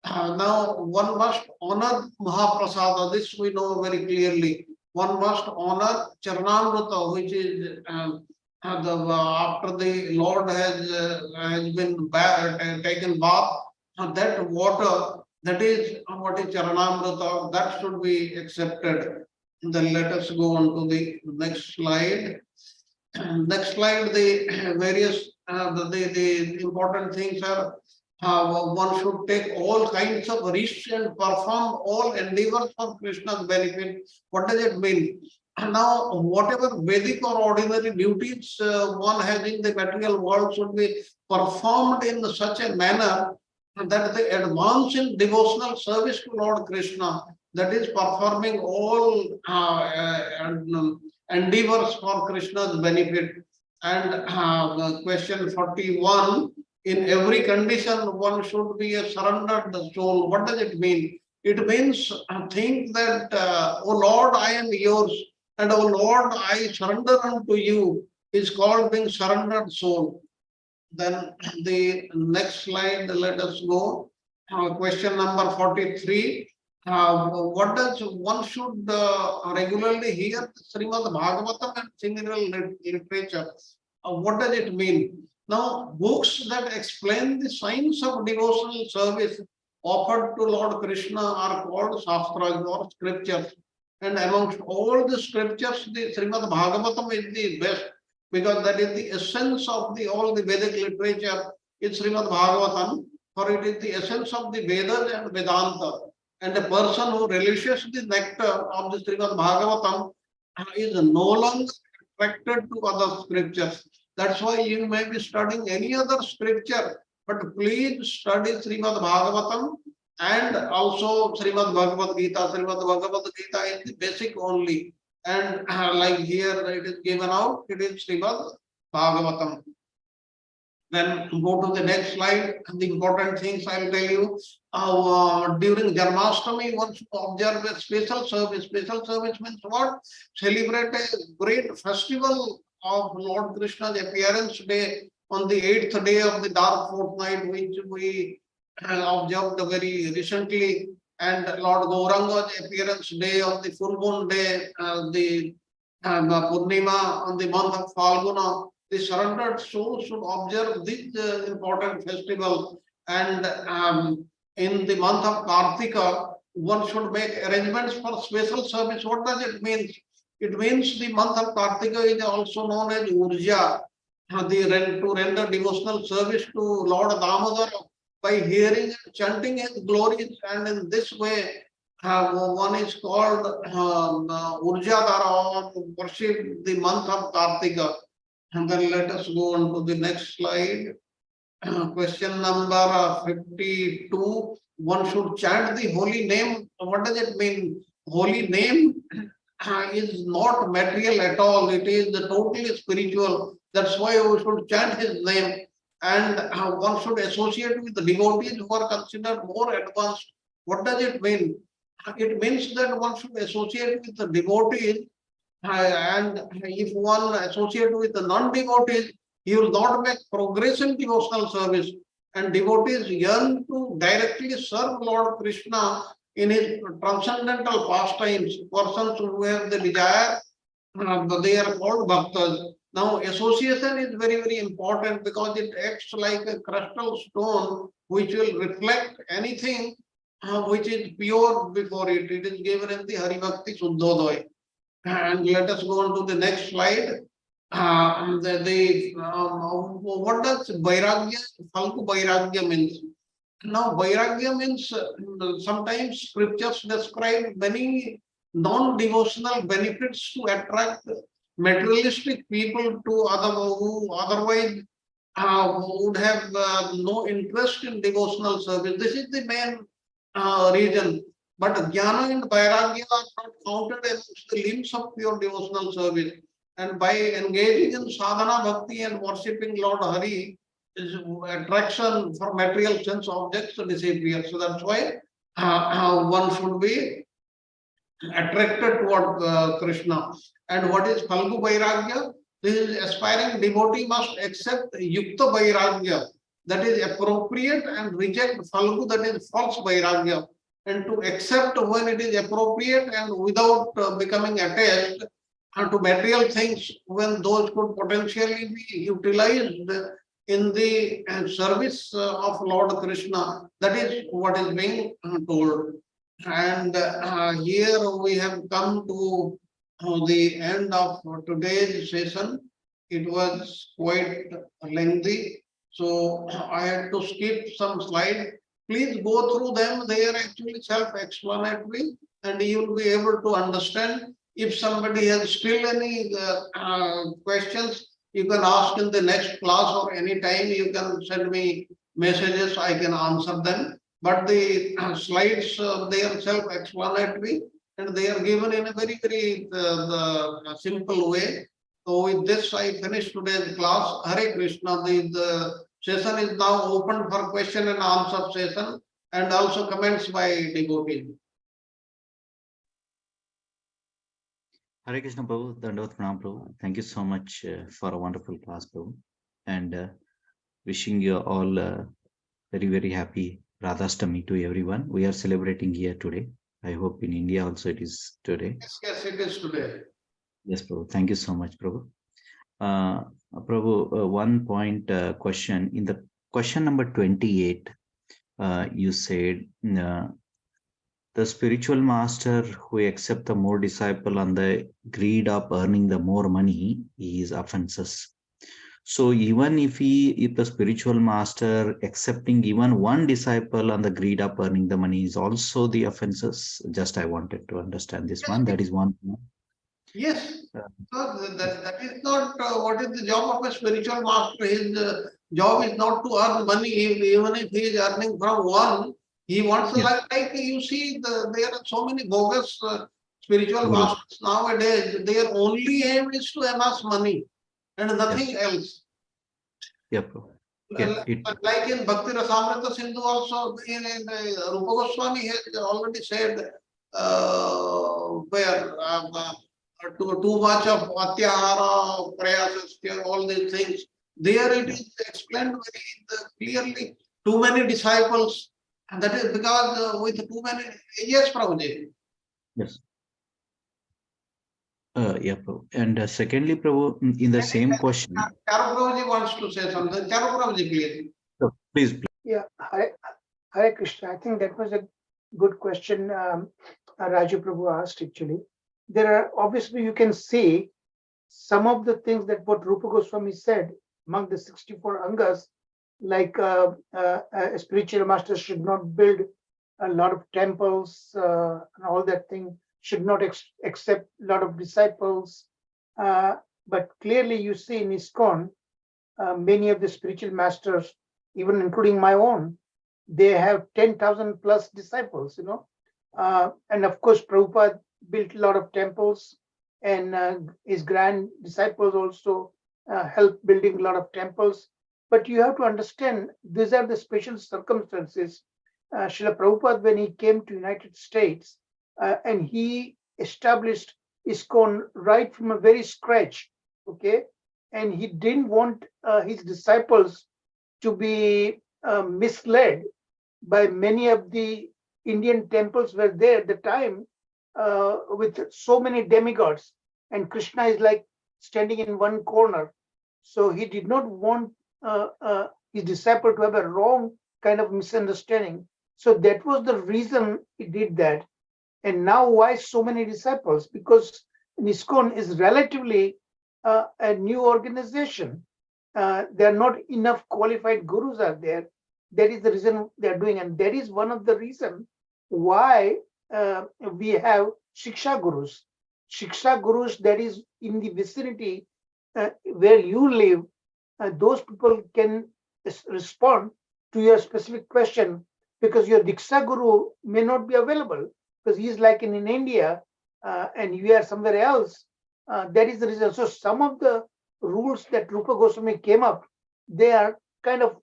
now one must honor Mahaprasada. This we know very clearly. One must honor Charanamrita, which is after the Lord has been taken bath, that water, that is what is Charanamrita, that should be accepted. Then let us go on to the next slide. Next slide, the various the important things are one should take all kinds of risks and perform all endeavors for Krishna's benefit. What does it mean? Now, whatever Vedic or ordinary duties one has in the material world should be performed in such a manner that they advance in devotional service to Lord Krishna. That is performing all endeavors for Krishna's benefit. And question 41, in every condition, one should be a surrendered soul. What does it mean? It means think that, oh Lord, I am yours, and oh Lord, I surrender unto you, is called being surrendered soul. Then the next slide, let us go. Question number 43. What does one should regularly hear Srimad Bhagavatam and similar literature? What does it mean? Now, books that explain the science of devotional service offered to Lord Krishna are called Shastras or scriptures. And amongst all the scriptures, the Srimad Bhagavatam is the best, because that is the essence of all the Vedic literature. It's Srimad Bhagavatam, for it is the essence of the Vedas and Vedanta. And a person who relishes the nectar of the Srimad Bhagavatam is no longer attracted to other scriptures. That's why you may be studying any other scripture, but please study Srimad Bhagavatam and also Srimad Bhagavad Gita. Srimad Bhagavad Gita is the basic only. And like here it is given out, it is Srimad Bhagavatam. Then go to the next slide. The important things I will tell you. During Janmashtami, one should observe a special service. Special service means what? Celebrate a great festival of Lord Krishna's appearance day on the 8th day of the dark fortnight, which we observed very recently. And Lord Gauranga's appearance day on the full moon day, the Purnima on the month of Falguna. The surrendered soul should observe this important festival. And in the month of Kartika, one should make arrangements for special service. What does it mean? It means the month of Kartika is also known as Urja, to render devotional service to Lord Damodar by hearing and chanting his glories. And in this way, one is called Urjadara, or worship the month of Kartika. And then let us go on to the next slide. Question number 52. One should chant the holy name. What does it mean? Holy name is not material at all. It is totally spiritual. That's why we should chant his name. and one should associate with the devotees who are considered more advanced. What does it mean? It means that one should associate with the devotees, and if one associate with the non-devotees, he will not make progress in devotional service. And devotees yearn to directly serve Lord Krishna in his transcendental pastimes. Persons who have the desire, they are called bhaktas. Now, association is very, very important because it acts like a crystal stone which will reflect anything which is pure before it. It is given in the Hari Bhakti Suddhodaya. And let us go on to the next slide. What does Vairagya, Falgu Vairagya means? Now, Vairagya means sometimes scriptures describe many non-devotional benefits to attract materialistic people to other who otherwise would have no interest in devotional service. This is the main reason. But Jnana and Vairagya are not counted amongst the limbs of pure devotional service. And by engaging in sadhana bhakti and worshipping Lord Hari, is attraction for material sense objects disappears. So that's why one should be attracted toward Krishna. And what is Falgu Vairagya? This is aspiring devotee must accept Yukta Vairagya, that is appropriate, and reject Falgu, that is false Vairagya. And to accept when it is appropriate and without becoming attached to material things, when those could potentially be utilized in the service of Lord Krishna. That is what is being told. And here we have come to the end of today's session. It was quite lengthy, so I had to skip some slides. Please go through them. They are actually self-explanatory, and you will be able to understand. If somebody has still any questions, you can ask in the next class, or anytime you can send me messages, I can answer them. But the slides, they are self-explanatory, and they are given in a very, very simple way. So with this, I finish today's class. Hare Krishna. The session is now open for question and answer session, and also comments by devotees. Hare Krishna Prabhu, Dandavat Pranam Prabhu. Thank you so much for a wonderful class, Prabhu. And wishing you all very, very happy Radhastami to everyone. We are celebrating here today. I hope in India also it is today. Yes, it is today. Yes, Prabhu. Thank you so much, Prabhu. Prabhu, one point question. In the question number 28, you said the spiritual master who accept the more disciple on the greed of earning the more money is offenses. So even if the spiritual master accepting even one disciple on the greed of earning the money is also the offenses. Just I wanted to understand this one. That is one. Yes, that is not what is the job of a spiritual master. His job is not to earn money, even if he is earning from one. He wants like you see, there are so many bogus spiritual masters nowadays. Their only aim is to amass money and nothing else. Yep. Like in Bhakti Rasamrita Sindhu also, in Rupa Goswami has already said where too much of atyahara, prayasastya, all these things. There it is explained very clearly. Too many disciples, and that is because with too many. Yes, Prabhuji. Yes. Yeah, Prabhu. And secondly, Prabhu, in the same question. Charu Prabhuji wants to say something. Charu Prabhuji, please. Please. Yeah, Hare Krishna. I think that was a good question Raju Prabhu asked actually. There are obviously you can see some of the things that what Rupa Goswami said among the 64 angas, like a spiritual master should not build a lot of temples and all that thing, should not accept a lot of disciples. But clearly you see in ISKCON, many of the spiritual masters, even including my own, they have 10,000 plus disciples, you know. And of course, Prabhupada built a lot of temples, and his grand disciples also helped building a lot of temples. But you have to understand, these are the special circumstances. Srila Prabhupada, when he came to United States, and he established ISKCON right from a very scratch, okay? And he didn't want his disciples to be misled by many of the Indian temples were there at the time with so many demigods, and Krishna is like standing in one corner. So he did not want his disciple to have a wrong kind of misunderstanding. So that was the reason he did that. And now, why so many disciples? Because ISKCON is relatively a new organization. There are not enough qualified gurus out there. That is the reason they are doing, and that is one of the reasons why we have Shiksha Gurus. Shiksha Gurus that is in the vicinity where you live, those people can respond to your specific question, because your Diksha Guru may not be available because he is like in India and you are somewhere else. That is the reason. So some of the rules that Rupa Goswami came up, they are kind of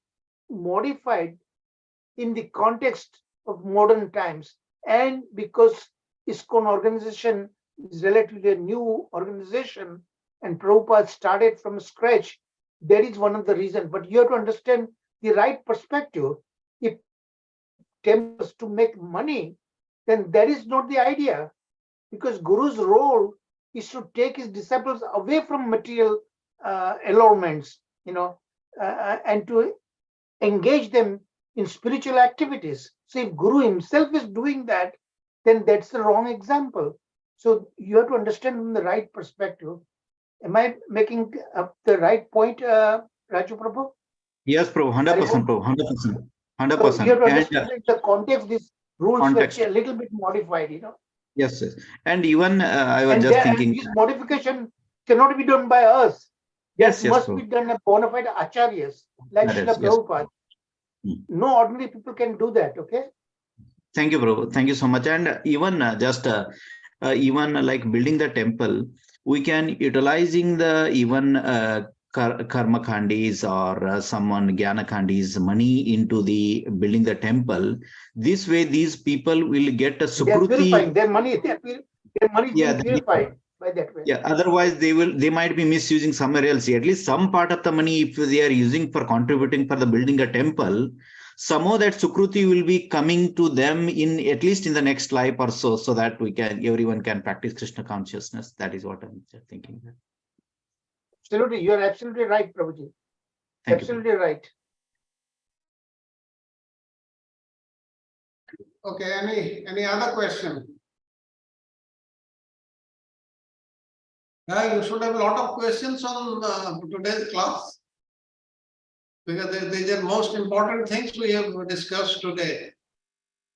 modified in the context of modern times. And because ISKCON organization is relatively a new organization and Prabhupada started from scratch, that is one of the reasons. But you have to understand the right perspective. If temples to make money, then that is not the idea, because Guru's role is to take his disciples away from material allurements, and to engage them in spiritual activities. So if Guru himself is doing that, then that's the wrong example. So you have to understand from the right perspective. Am I making the right point, Raju Prabhu? Yes, Prabhu, 100%, Prabhu, 100%. 100%. So you have to understand in the context, these rules Context. were a little bit modified, Yes, yes. And even I was And just thinking. this modification cannot be done by us. Yes, That yes, must Prabhu. be done by bona fide acharyas, like That Srila is, yes. Prabhupada. Hmm. No ordinary people can do that, okay? Thank you, Prabhu. Thank you so much. And even even like building the temple, we can utilizing the even karma khandis or someone jnana khandis money into the building the temple. This way, these people will get a They are purifying sukruti. their money. Their money is Yeah, being purified by that way. yeah. Otherwise, they might be misusing somewhere else. At least some part of the money, if they are using for contributing for the building a temple, somehow that sukruti will be coming to them in at least in the next life or so, so that everyone can practice Krishna consciousness. That is what I'm thinking. Absolutely, you are absolutely right, Prabhuji. Thank Absolutely right. Okay, any other question? Yeah, you should have a lot of questions on today's class, because these are most important things we have discussed today.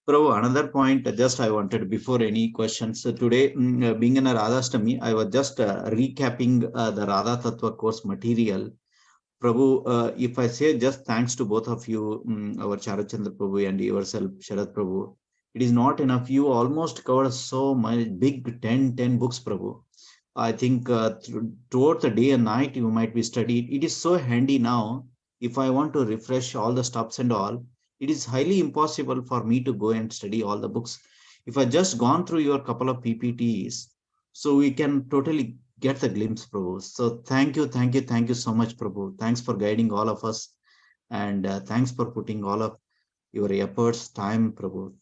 Prabhu, another point just I wanted before any questions. So today, being in a Radhastami, I was just recapping the Radha Tattva course material. Prabhu, if I say just thanks to both of you, our Charachandra Prabhu and yourself, Sharad Prabhu, it is not enough. You almost covered so much big 10 books, Prabhu. I think throughout the day and night, you might be studied. It is so handy now. If I want to refresh all the stops and all, it is highly impossible for me to go and study all the books. If I just gone through your couple of PPTs, so we can totally get the glimpse, Prabhu. So thank you so much, Prabhu. Thanks for guiding all of us, and thanks for putting all of your efforts, time, Prabhu.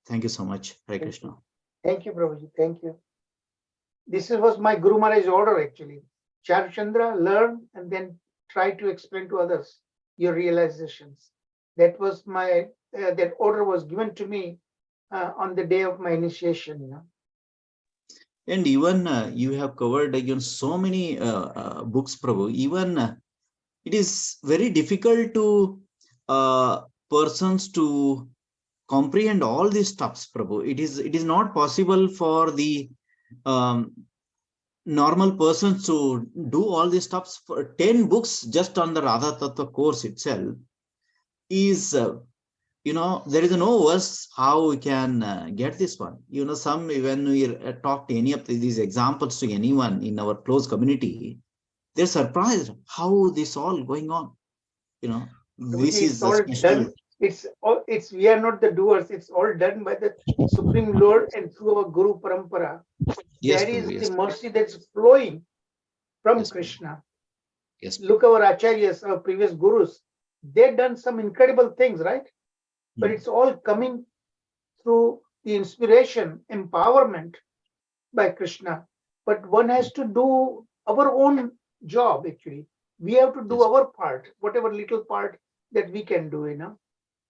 Thank you so much. Hare Krishna. Thank you, Prabhuji. Thank you. This was my Guru Maharaj's order, actually. Charachandra, learn and then try to explain to others your realizations. That was my, that order was given to me on the day of my initiation, And even you have covered again so many books, Prabhu. Even it is very difficult to persons to comprehend all these stuffs, Prabhu. It is not possible for the normal persons to do all these stuffs. For 10 books just on the Radha Tattva course itself is there is no verse how we can get this one. Some when we talk to any of these examples to anyone in our close community, they're surprised how this all going on. This It's is the all special. done. It's we are not the doers. It's all done by the Supreme Lord and through our Guru Parampara. Yes, That is Prabhu, the yes. mercy that's flowing from Yes, Prabhu. Krishna. Yes, Prabhu. Look, our acharyas, our previous gurus, they've done some incredible things, right? But Hmm. it's all coming through the inspiration, empowerment by Krishna. But one has to do our own job, actually. We have to do Yes. our part, whatever little part that we can do,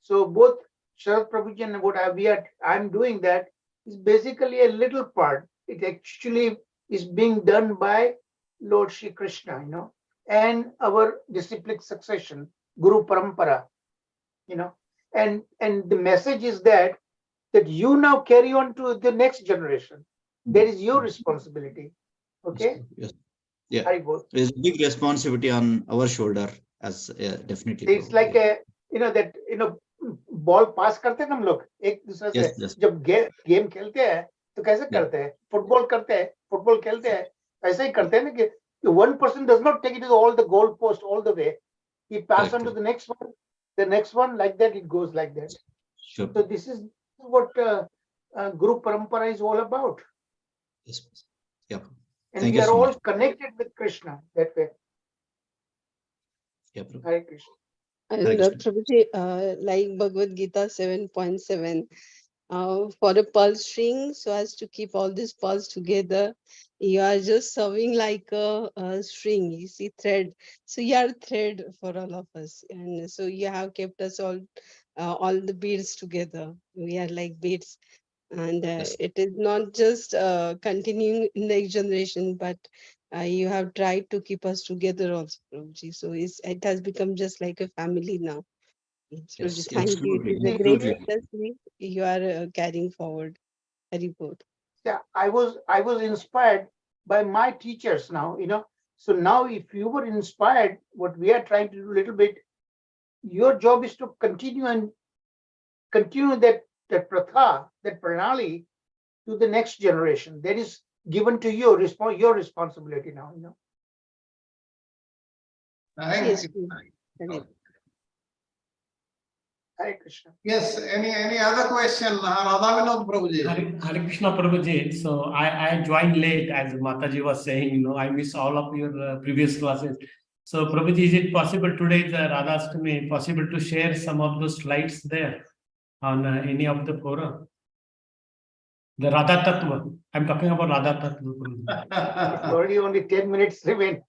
So both Sharad Prabhuji and I'm doing that is basically a little part. It actually is being done by Lord Shri Krishna, and our disciplic succession, Guru Parampara, and the message is that you now carry on to the next generation. That is your responsibility. Okay. Yes. Yeah. Very good. There's a big responsibility on our shoulder as definitely. It's Prabhu. like Yeah. that ball pass करते हैं ना हम लोग एक दूसरे से Yes, yes. जब game खेलते हैं तो कैसे करते हैं फुटबॉल करते हैं फुटबॉल खेलते हैं ऐसे ही करते हैं ना कि one person does not take it to all the goal post all the way. He pass on to the next one, like that it goes like that. Sure. So this is what Guru Parampara is all about. Yes. Yeah. And Thank we you are so all much. connected with Krishna that way. Yeah, Prabhu. Hare Krishna. And Prabhuji, like Bhagavad Gita 7.7, for a pulse string, so as to keep all these pulse together, you are just serving like a string, you see, thread. So you are thread for all of us. And so you have kept us all the beads together. We are like beads. And Yes. it is not just continuing in the next generation, but you have tried to keep us together also, Prabhuji. So it has become just like a family now. Yes, Prabhuji, Yes, thank you. It is a great absolutely. industry you are carrying forward. Very good. Yeah, I was inspired by my teachers now, So now if you were inspired, what we are trying to do a little bit, your job is to continue that pratha, that pranali to the next generation. That is given to you, your responsibility now, Yes, Thank- Prabhuji. Hare Krishna. Yes, any other question? Radha Vinod Prabhuji. Hare Krishna Prabhuji. So I joined late, as Mataji was saying, I missed all of your previous classes. So Prabhuji, is it possible today, the Radhastami, possible to share some of those slides there on any of the forum? The Radha Tattva. I'm talking about Radha Tattva, Prabhuji. It's already only 10 minutes remain.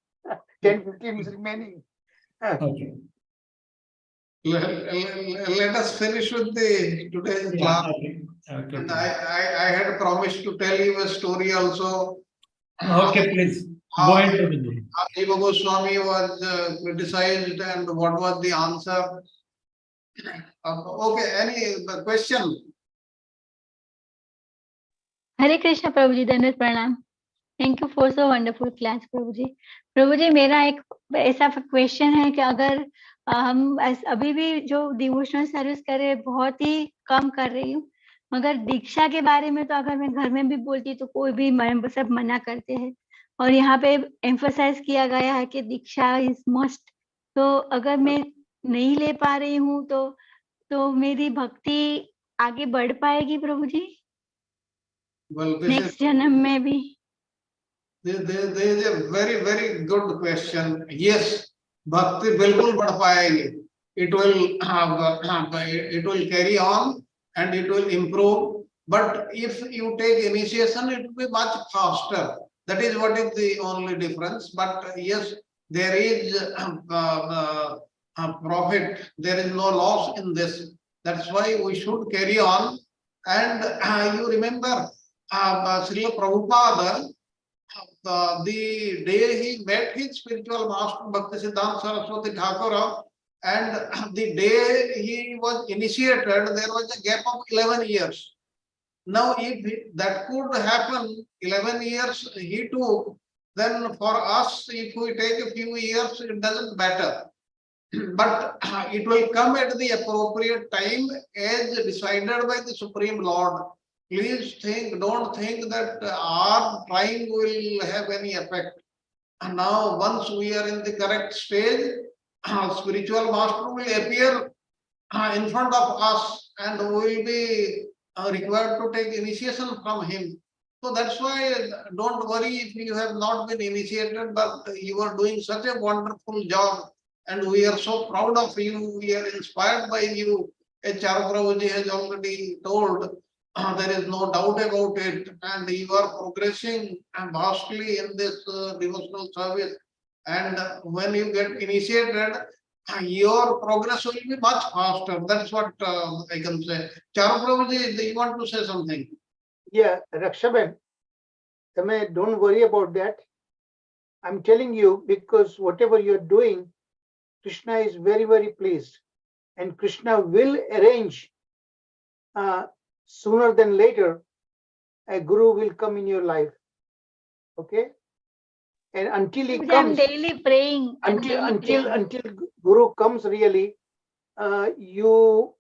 10-15 minutes remaining. Okay. Let us finish with the today's Yeah, class. okay. Okay, And Prabhuji. I had promised to tell you a story also. Okay, please. Go ahead, Prabhuji. Jiva Goswami was criticized, and what was the answer? Okay, any question? हरे कृष्ण प्रभु जी, दंडवत प्रणाम. Thank you for so wonderful class प्रभु जी. प्रभु जी, मेरा एक ऐसा क्वेश्चन है कि अगर हम अभी भी जो डिवोशनल सर्विस कर रहे हैं बहुत ही कम कर रही हूँ, मगर दीक्षा के बारे में तो अगर मैं घर में भी बोलती तो कोई भी सब मना करते हैं, और यहाँ पे एम्फसाइज किया गया है कि दीक्षा इज मस्ट. तो अगर मैं नहीं ले पा रही हूँ तो मेरी भक्ति आगे बढ़ पाएगी प्रभु जी Well, नेक्स्ट जन्म में भी? there is a very, very good question. Yes, bhakti bilkul बढ़ पाएगी. It will carry on and it will improve. But if you take initiation, it will be much faster. That is what is the only difference. But yes, there is a profit. There is no loss in this. That's why we should carry on. And you remember Srila Prabhupada, the day he met his spiritual master Bhaktisiddhanta Saraswati Thakur, and the day he was initiated, there was a gap of 11 years. Now, if that could happen, 11 years he took, then for us, if we take a few years, it doesn't matter. But it will come at the appropriate time as decided by the Supreme Lord. Please don't think that our trying will have any effect. And now, once we are in the correct stage, spiritual master will appear in front of us and we will be required to take initiation from him. So that's why don't worry if you have not been initiated, but you are doing such a wonderful job and we are so proud of you. We are inspired by you. As Charu Prabhuji has already told, there is no doubt about it, and you are progressing vastly in this devotional service. And when you get initiated, your progress will be much faster. That's what I can say. Charu Prabhuji, you want to say something? Yeah, Rakshaban, don't worry about that. I'm telling you, because whatever you're doing, Krishna is very, very pleased. And Krishna will arrange sooner than later, a guru will come in your life. Okay? And until he comes, I'm daily praying. until Guru comes really, you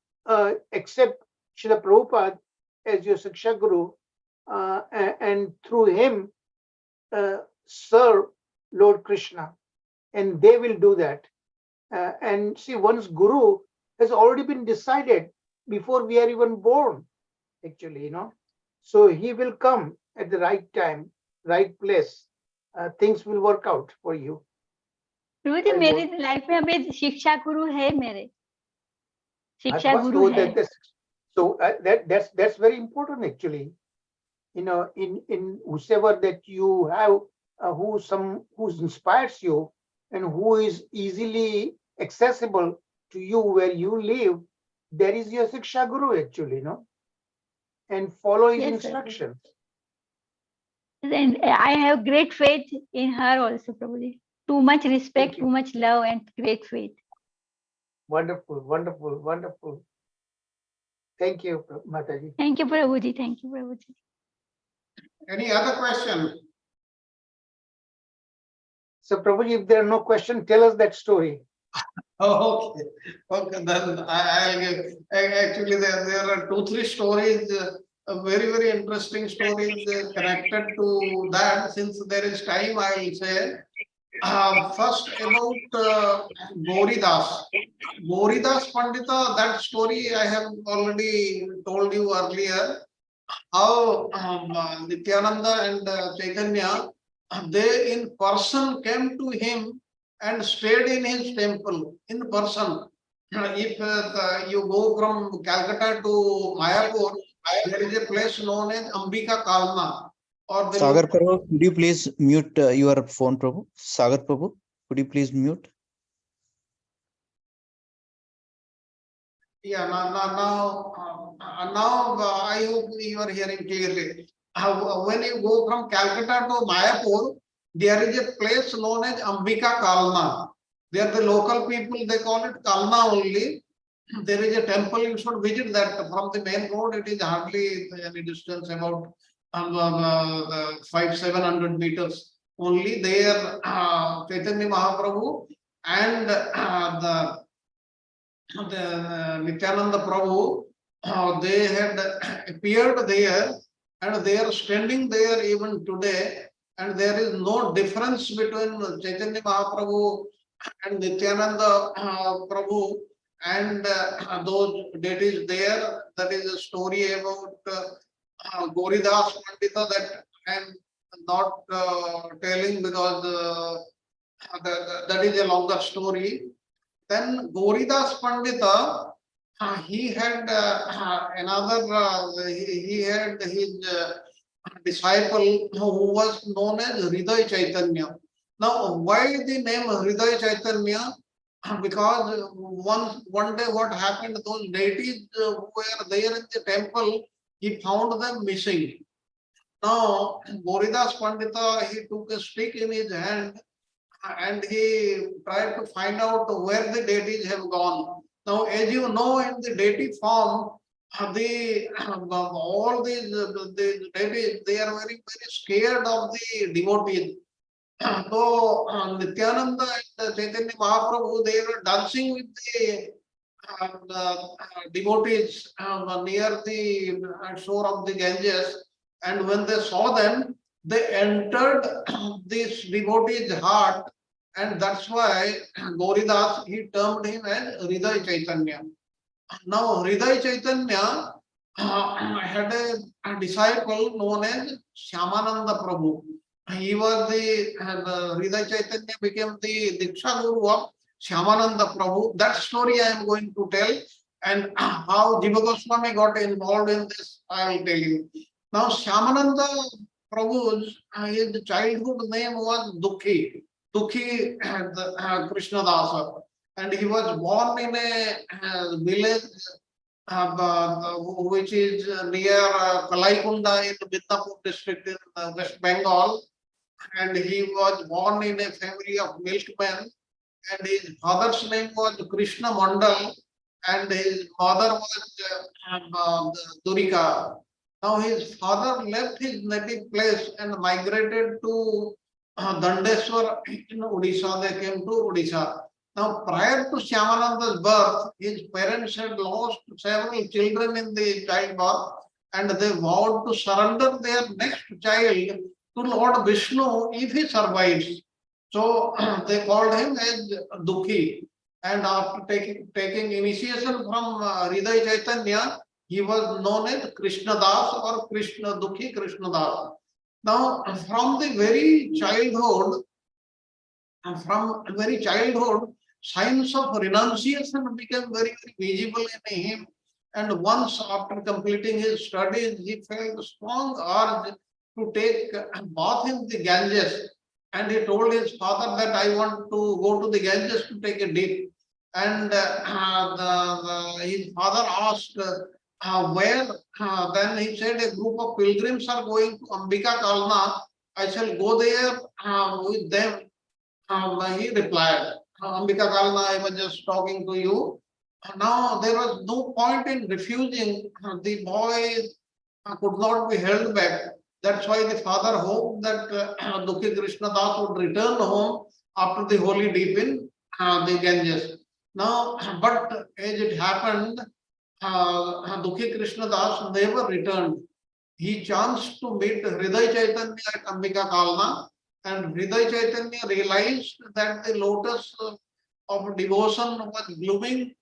accept Srila Prabhupada as your Siksha Guru, and through him serve Lord Krishna, and they will do that. And see, one's Guru has already been decided before we are even born, actually, you know. So he will come at the right time, right place. Things will work out for you. प्रभु जी मेरी life में अभी शिक्षा गुरु है मेरे शिक्षा I must Guru know है that so that's very important, actually. You know, in whosoever that you have, who inspires you and who is easily accessible to you where you live, there is your Siksha Guru, actually, you know, and follow his Yes, sir. instructions. And I have great faith in her also, Prabhuji. Too much respect, you. too much love, and great faith. Wonderful, wonderful, wonderful. Thank you, Mataji. Thank you, Prabhuji. Thank you, Prabhuji. Any other question? So, Prabhuji, if there are no questions, tell us that story. Oh, okay. Okay, then I'll give. Actually, there are 2-3 stories, very, very interesting stories connected to that. Since there is time, I will say. First about Gauridas. Gauridas Pandita, that story I have already told you earlier. How Nityananda and Chaitanya, they in person came to him and stayed in his temple in person. If you go from Calcutta to Mayapur, there is a place known as Ambika Kalna. Or Sagar Prabhu, could you please mute your phone, Prabhu? Sagar Prabhu, could you please mute? Yeah, now I hope you are hearing clearly. When you go from Calcutta to Mayapur, there is a place known as Ambika Kalna. There the local people, they call it Kalna only. There is a temple, you should visit that. From the main road, it is hardly any distance, about 500-700 meters. Only there, Chaitanya Mahaprabhu and the Nityananda Prabhu, they had appeared there and they are standing there even today, and there is no difference between Chaitanya Mahaprabhu and Nityananda Prabhu and those deities there. That is a story about Gauridas Pandita that I am not telling because that is a longer story. Then Gauridas Pandita, he had another, he had his disciple who was known as Hriday Chaitanya. Now, why the name Hriday Chaitanya? Because one day what happened, those deities who were there in the temple, he found them missing. Now, Gauridas Pandita, he took a stick in his hand and he tried to find out where the deities have gone. Now, as you know, in the deity form, all these the deities, they are very, very scared of the devotees. So, Nityananda and Chaitanya Mahaprabhu, they were dancing with the devotees near the shore of the Ganges. And when they saw them, they entered this devotee's heart and that's why Gauridas, he termed him as Hriday Chaitanya. Now, Hriday Chaitanya had a disciple known as Shyamananda Prabhu. He was the Hriday Chaitanya became the Diksha Guru of Shyamananda Prabhu. That story I am going to tell, and how Jiva Goswami got involved in this, I will tell you. Now, Shyamananda Prabhu's his childhood name was Dukhi. Dukhi Krishnadasa. And he was born in a village which is near Kalaikunda in Midnapur district in West Bengal. And he was born in a family of milkmen. And his father's name was Krishna Mandal, and his mother was Durika. Now his father left his native place and migrated to Dandeswar in Odisha. They came to Odisha. Now, prior to Shyamananda's birth, his parents had lost several children in the childbirth, and they vowed to surrender their next child to Lord Vishnu if he survives. So they called him as Dukhi. And after taking initiation from Hriday Chaitanya, he was known as Krishnadas or Dukhi Krishnadas. Now, from very childhood, signs of renunciation became very, very visible in him. And once after completing his studies, he felt a strong urge to take a bath in the Ganges. And he told his father that I want to go to the Ganges to take a dip. And his father asked where. Then he said a group of pilgrims are going to Ambika Kalna. I shall go there with them. He replied, Ambika Kalna, I was just talking to you. Now there was no point in refusing. The boy could not be held back. That's why the father hoped that Dukhi Krishnadas would return home after the holy dip in the Ganges. Now, but as it happened, Dukhi Krishnadas never returned. He chanced to meet Hriday Chaitanya at Ambika Kalna, and Hriday Chaitanya realized that the lotus of devotion was blooming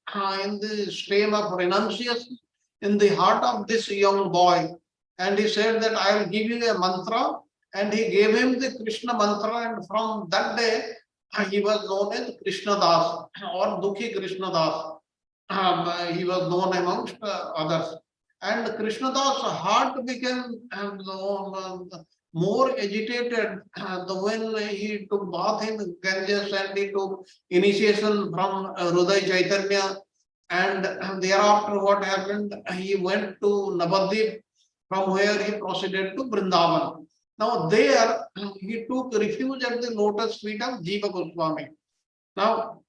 in the stream of renunciation in the heart of this young boy. And he said that I will give you a mantra, and he gave him the Krishna mantra, and from that day he was known as Krishnadas or Dukhi Krishnadas. He was known amongst others. And Krishnadas' heart became more agitated when he took bath in Ganges and he took initiation from Hriday Chaitanya. And thereafter what happened, he went to Navadvip, from where he proceeded to Vrindavan. Now there he took refuge at the lotus feet of Jiva Goswami. Now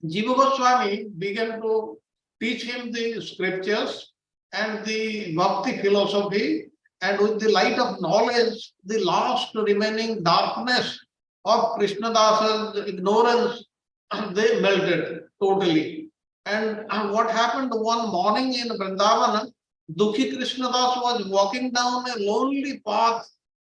Jiva Goswami began to teach him the scriptures and the bhakti philosophy, and with the light of knowledge, the last remaining darkness of Krishnadasa's ignorance, they melted totally. And what happened one morning in Vrindavan, Dukhi Krishnadas was walking down a lonely path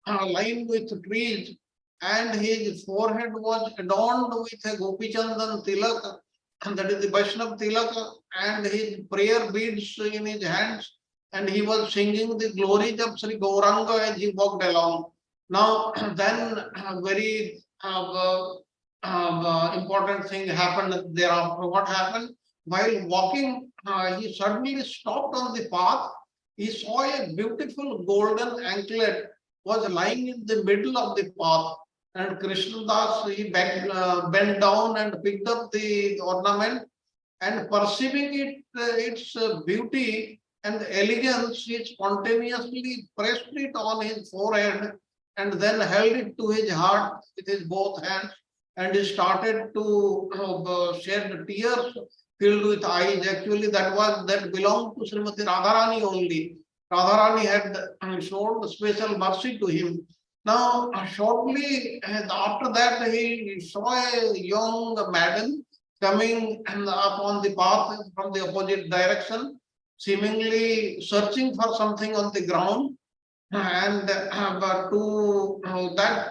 lined with trees, and his forehead was adorned with a Gopi Chandan tilak, and that is the Vaishnav tilak, and his prayer beads in his hands, and he was singing the glories of Sri Gauranga as he walked along. Now, then very important thing happened thereafter. What happened? While walking, he suddenly stopped on the path. He saw a beautiful golden anklet was lying in the middle of the path. And Krishnadas, he bent down and picked up the ornament, and perceiving its beauty and elegance, he spontaneously pressed it on his forehead and then held it to his heart with his both hands, and he started to shed tears filled with eyes. Actually, that belonged to Srimati Radharani only. Radharani had shown special mercy to him. Now, shortly after that, he saw a young maiden coming up on the path from the opposite direction, seemingly searching for something on the ground. And to that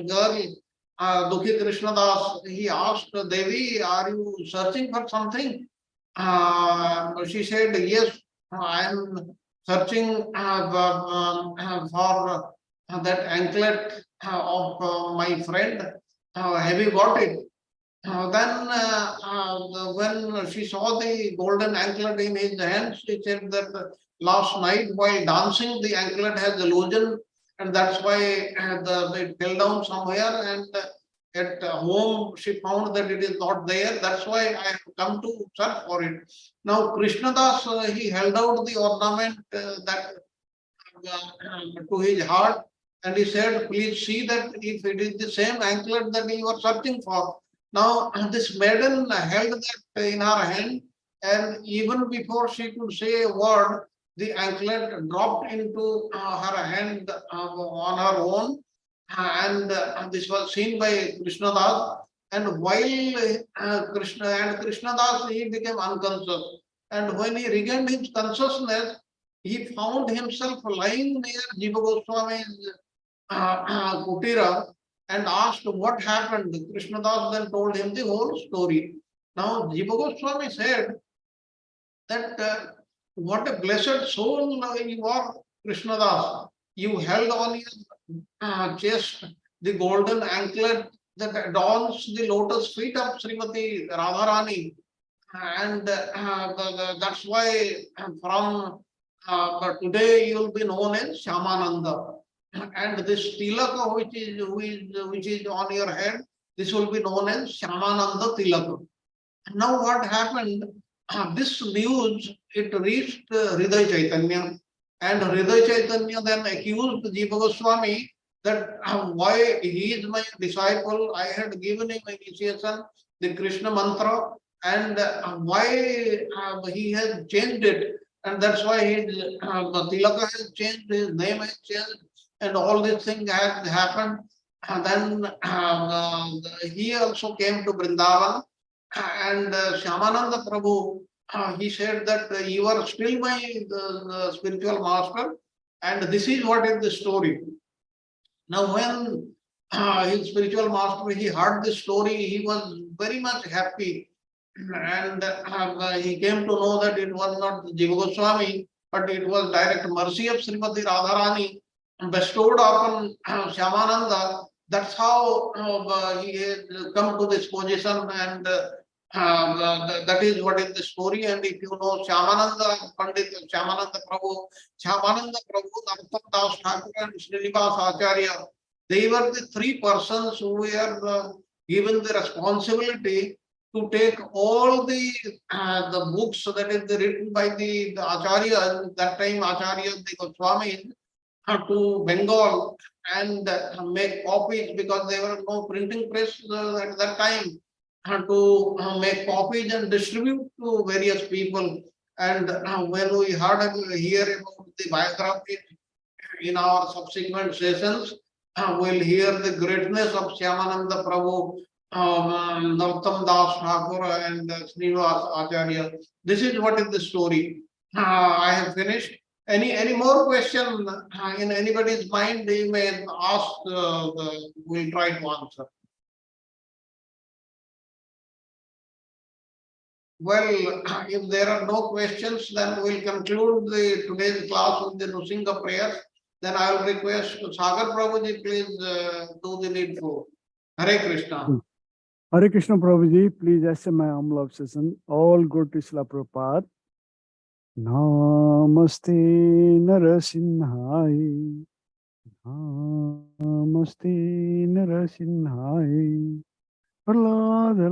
girl, Dukhi Krishnadas, he asked Devi, are you searching for something? She said, yes, I am searching for that anklet of my friend. Have you got it? When she saw the golden anklet in his hand, she said that last night while dancing, the anklet has illusion, and that's why it fell down somewhere. And at home, she found that it is not there. That's why I have come to search for it. Now, Krishnadas, he held out the ornament that to his heart, and he said, please see that if it is the same anklet that you are searching for. Now, this maiden held that in her hand, and even before she could say a word, the anklet dropped into her hand on her own, and this was seen by Krishnadas. And while Krishnadas, he became unconscious. And when he regained his consciousness, he found himself lying near Jiva Goswami's kutira and asked what happened. Krishnadas then told him the whole story. Now, Jiva Goswami said that what a blessed soul you are, Krishnadas. You held on your chest the golden anklet that adorns the lotus feet of Srimati Radharani. And that's why from but today you will be known as Shyamananda. And this tilaka which is on your head, this will be known as Shyamananda tilaka. Now what happened? This news, it reached Hriday Chaitanya, and Hriday Chaitanya then accused Jiva Goswami that why he is my disciple, I had given him initiation, the Krishna mantra, and why he has changed it, and that's why his tilaka has changed, his name has changed, and all these things have happened. And then he also came to Vrindavan, and Shyamananda Prabhu, he said that you are still my spiritual master, and this is what is the story. Now, when his spiritual master, he heard this story, he was very much happy, and he came to know that it was not Jiva Goswami, but it was direct mercy of Srimati Radharani bestowed upon Shyamananda. That's how he had come to this position, and that is what is the story. And if you know Shyamananda Pandit, Shyamananda Prabhu, Narottam Das Thakur, and Srinivas Acharya, they were the three persons who were given the responsibility to take all the books that is written by the Acharya, that time Acharya, the Goswami, to Bengal and make copies, because there were no printing press at that time, to make copies and distribute to various people. And when we hear about the biography in our subsequent sessions, we'll hear the greatness of Shyamananda Prabhu, Narottam Das Thakur, and Srinivas Acharya. This is what is the story. I have finished. Any more question in anybody's mind? They may ask. We'll try to answer. Well, if there are no questions, then we'll conclude today's class with the Nrsimha prayers. Then I will request Sagar Prabhuji, please do the needful. Hare Krishna. Hare Krishna Prabhuji, please accept my humble obsession. All good to Srila Prabhupada. Namaste Narasimhai. Namaste Narasimhai. Prahlada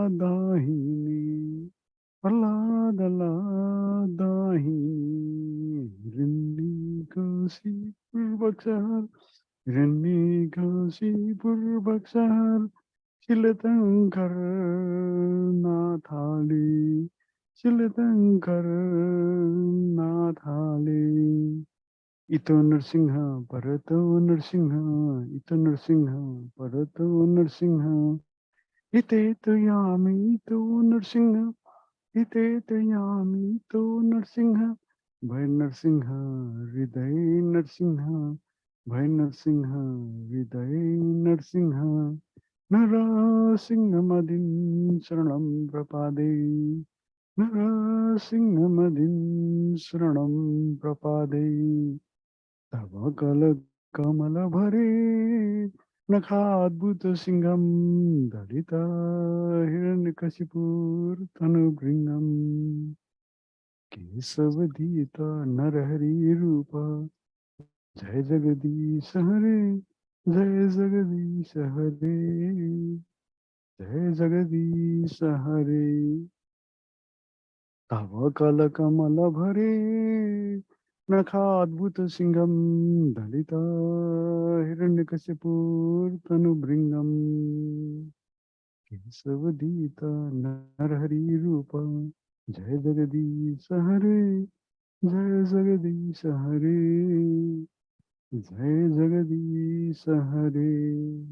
Dahini. Prahlada Dahini. Rinnikasi Purvaksar. Rinnikasi Purvaksar. Chilatankar Nathali. Chilatankar Nathali. Ito Nrsimha, Parato Nrsimha, Ito Nrsimha, Parato Nrsimha. Ite Yami, Ito Nrsimha, Ite Yami, Ito Nrsimha. Bhai Nrsimha, Hriday Nrsimha, Bhai Narsimha, Viday Narsimha, Narasimhamadin Saranam Prapade, Narasimhamadin Saranam Prapade, Tava Kamala Bhare, Nakadbhuta Singham, Dalita Hiranyakasipur Tanubringam, Kesavadita Narahari Rupa, Jai Jagadish Hare, Jai Jagadish Hare, Jai Jagadish Hare. Tava Kala Kamala Bhare, Nakadbhuta Singham, Dalita Hiranyakasipur Tanubringam, Kesavadita Narahari Rupa, Jai Jagadish Hare, Jai Jagadish Hare, Jai Jagadish Hare.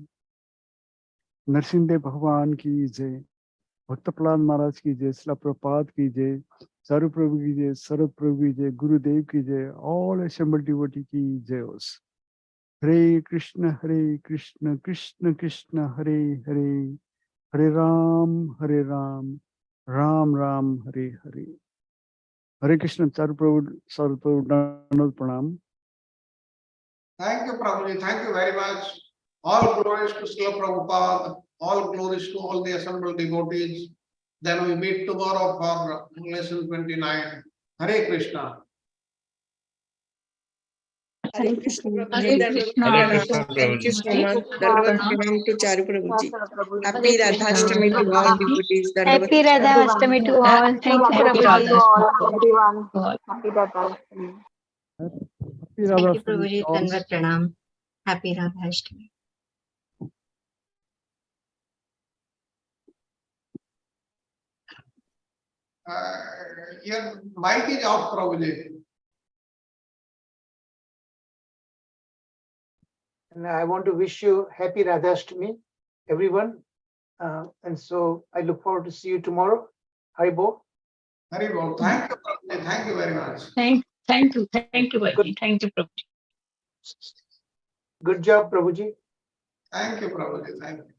Narasimha भगवान की जय, भक्त प्रहलाद महाराज की जय, शिला प्रभुपाद की जय, चारू प्रभु की जय, शरद प्रभु की जय, गुरुदेव की जय, ऑल assembled devotee की जय। हरे कृष्ण कृष्ण कृष्ण हरे हरे, हरे राम राम राम हरे हरे। हरे कृष्ण। चारू प्रभु शरद प्रभु दंडवत प्रणाम। Thank you, Prabhuji. Thank you very much. All glories to Srila Prabhupada. All glories to all the assembled devotees. Then we meet tomorrow for lesson 29. Hare Krishna. Hare Krishna Prabhuji. Hare Dandavat Krishna, pranam. Hare Thank you so much. Krishna, Dandavat pranam to Charu Prabhuji. Happy Hare Radha Krishna. Ashtami to all devotees. Dandavat Happy Radha pranam. Ashtami to all. Thank you, Happy Prabhuji. Radha everyone. Happy Radha. Happy Thank Radha you, Ashtami Prabhuji. to all. Dandavat pranam. Happy Radha Ashtami. Your mic is off, Prabhuji. And I want to wish you happy Radhashtami, everyone. And so I look forward to see you tomorrow. Haribo. Haribo. Thank you, Prabhuji. Thank you very much. Thank you, Prabhuji. Thank you, Prabhuji. Good job, Prabhuji. Thank you, Prabhuji. Thank you.